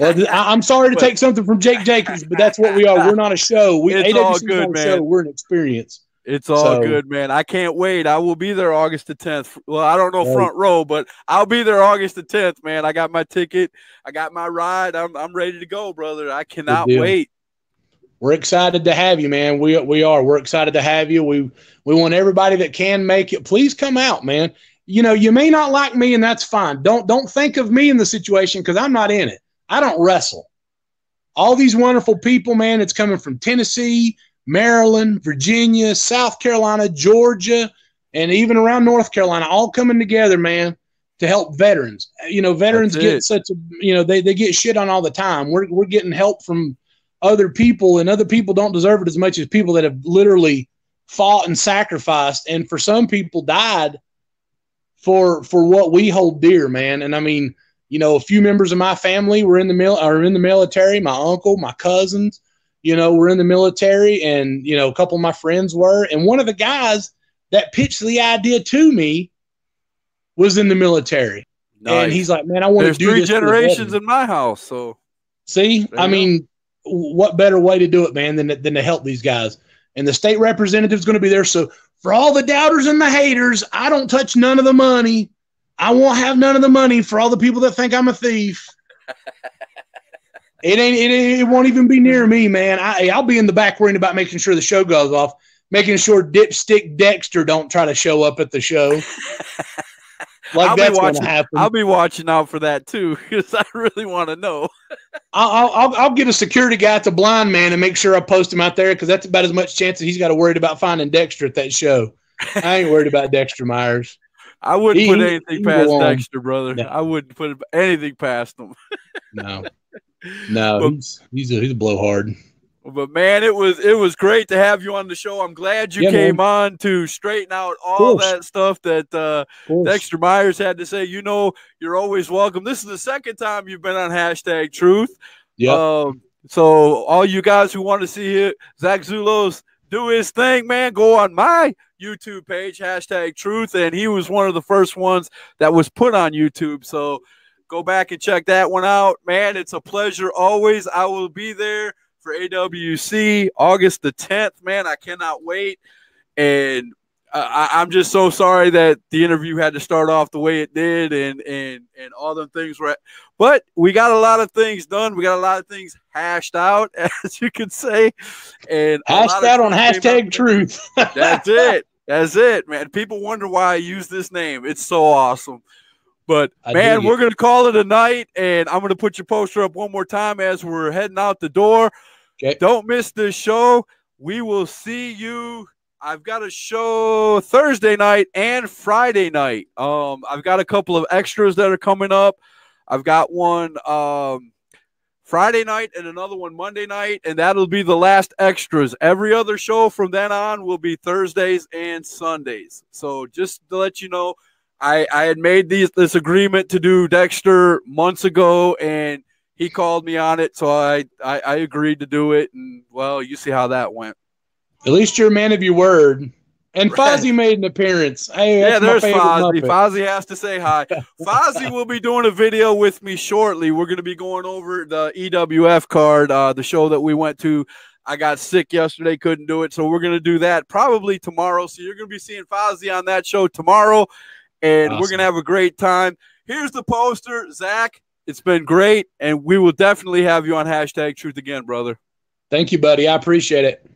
[SPEAKER 5] I'm sorry to take something from Jake Jacobs, but that's what we are. We're not a show.
[SPEAKER 3] It's all good, man.
[SPEAKER 5] Show. We're an experience.
[SPEAKER 3] It's all good, man. I can't wait. I will be there August the 10th. Well, I don't know front row, but I'll be there August the 10th, man. I got my ticket. I got my ride. I'm ready to go, brother. I cannot wait.
[SPEAKER 5] We're excited to have you, man. We are. We're excited to have you. We want everybody that can make it. Please come out, man. You know, you may not like me, and that's fine. Don't think of me in the situation because I'm not in it. I don't wrestle. All these wonderful people, man, it's coming from Tennessee, Maryland, Virginia, South Carolina, Georgia, and even around North Carolina, all coming together, man, to help veterans. You know, veterans get they get shit on all the time. We're getting help from other people, and other people don't deserve it as much as people that have literally fought and sacrificed, and for some people died for what we hold dear, man. And I mean, you know, a few members of my family were in the military. My uncle, my cousins, you know, were in the military, and, you know, a couple of my friends were. And one of the guys that pitched the idea to me was in the military. Nice. And he's like, man, I want to do this.
[SPEAKER 3] There's 3 generations in my house. So,
[SPEAKER 5] see, I mean, what better way to do it, man, than to help these guys? And the state representative is going to be there. So for all the doubters and the haters, I don't touch none of the money. I won't have none of the money for all the people that think I'm a thief. It won't even be near me, man. I'll be in the back worrying about making sure the show goes off, making sure Dipstick Dexter don't try to show up at the show. That's going to happen.
[SPEAKER 3] I'll be watching out for that too, because I really want to know.
[SPEAKER 5] I'll get a security guy to blind man and make sure I post him out there, because that's about as much chance that he's got to worry about finding Dexter at that show. I ain't worried about Dexter Myers.
[SPEAKER 3] I wouldn't put anything past Dexter, brother. No. I wouldn't put anything past him.
[SPEAKER 5] No. No,
[SPEAKER 3] but,
[SPEAKER 5] he's a blowhard.
[SPEAKER 3] But man, it was great to have you on the show. I'm glad you came on to straighten out all that stuff that Dexter Myers had to say. You know, you're always welcome. This is the second time you've been on Hashtag Truth.
[SPEAKER 5] Yeah.
[SPEAKER 3] So all you guys who want to see it, Zack Zullo's do his thing, man, go on my YouTube page, Hashtag Truth, and he was one of the first ones that was put on YouTube. So go back and check that one out, man. It's a pleasure always. I will be there for AWC August the 10th, man. I cannot wait. And I'm just so sorry that the interview had to start off the way it did and all them things were. But we got a lot of things done. We got a lot of things hashed out, as you could say. And
[SPEAKER 5] hashed out on Hashtag Truth.
[SPEAKER 3] That's it. That's it, man. People wonder why I use this name. It's so awesome. But, man, we're going to call it a night, and I'm going to put your poster up one more time as we're heading out the door.
[SPEAKER 5] Okay.
[SPEAKER 3] Don't miss this show. We will see you. I've got a show Thursday night and Friday night. I've got a couple of extras that are coming up. I've got one Friday night and another one Monday night, and that'll be the last extras. Every other show from then on will be Thursdays and Sundays. So just to let you know, I had made this agreement to do Dexter months ago, and he called me on it, so I agreed to do it, and, well, you see how that went.
[SPEAKER 5] At least you're a man of your word. And
[SPEAKER 3] Right.
[SPEAKER 5] Fozzie made an appearance. Hey,
[SPEAKER 3] Yeah, there's Fozzie.
[SPEAKER 5] Muppet.
[SPEAKER 3] Fozzie has to say hi. Fozzie will be doing a video with me shortly. We're going to be going over the EWF card, the show that we went to. I got sick yesterday, couldn't do it, so we're going to do that probably tomorrow. So you're going to be seeing Fozzie on that show tomorrow, and We're going to have a great time. Here's the poster, Zach. It's been great, and we will definitely have you on Hashtag Truth again, brother.
[SPEAKER 5] Thank you, buddy. I appreciate it.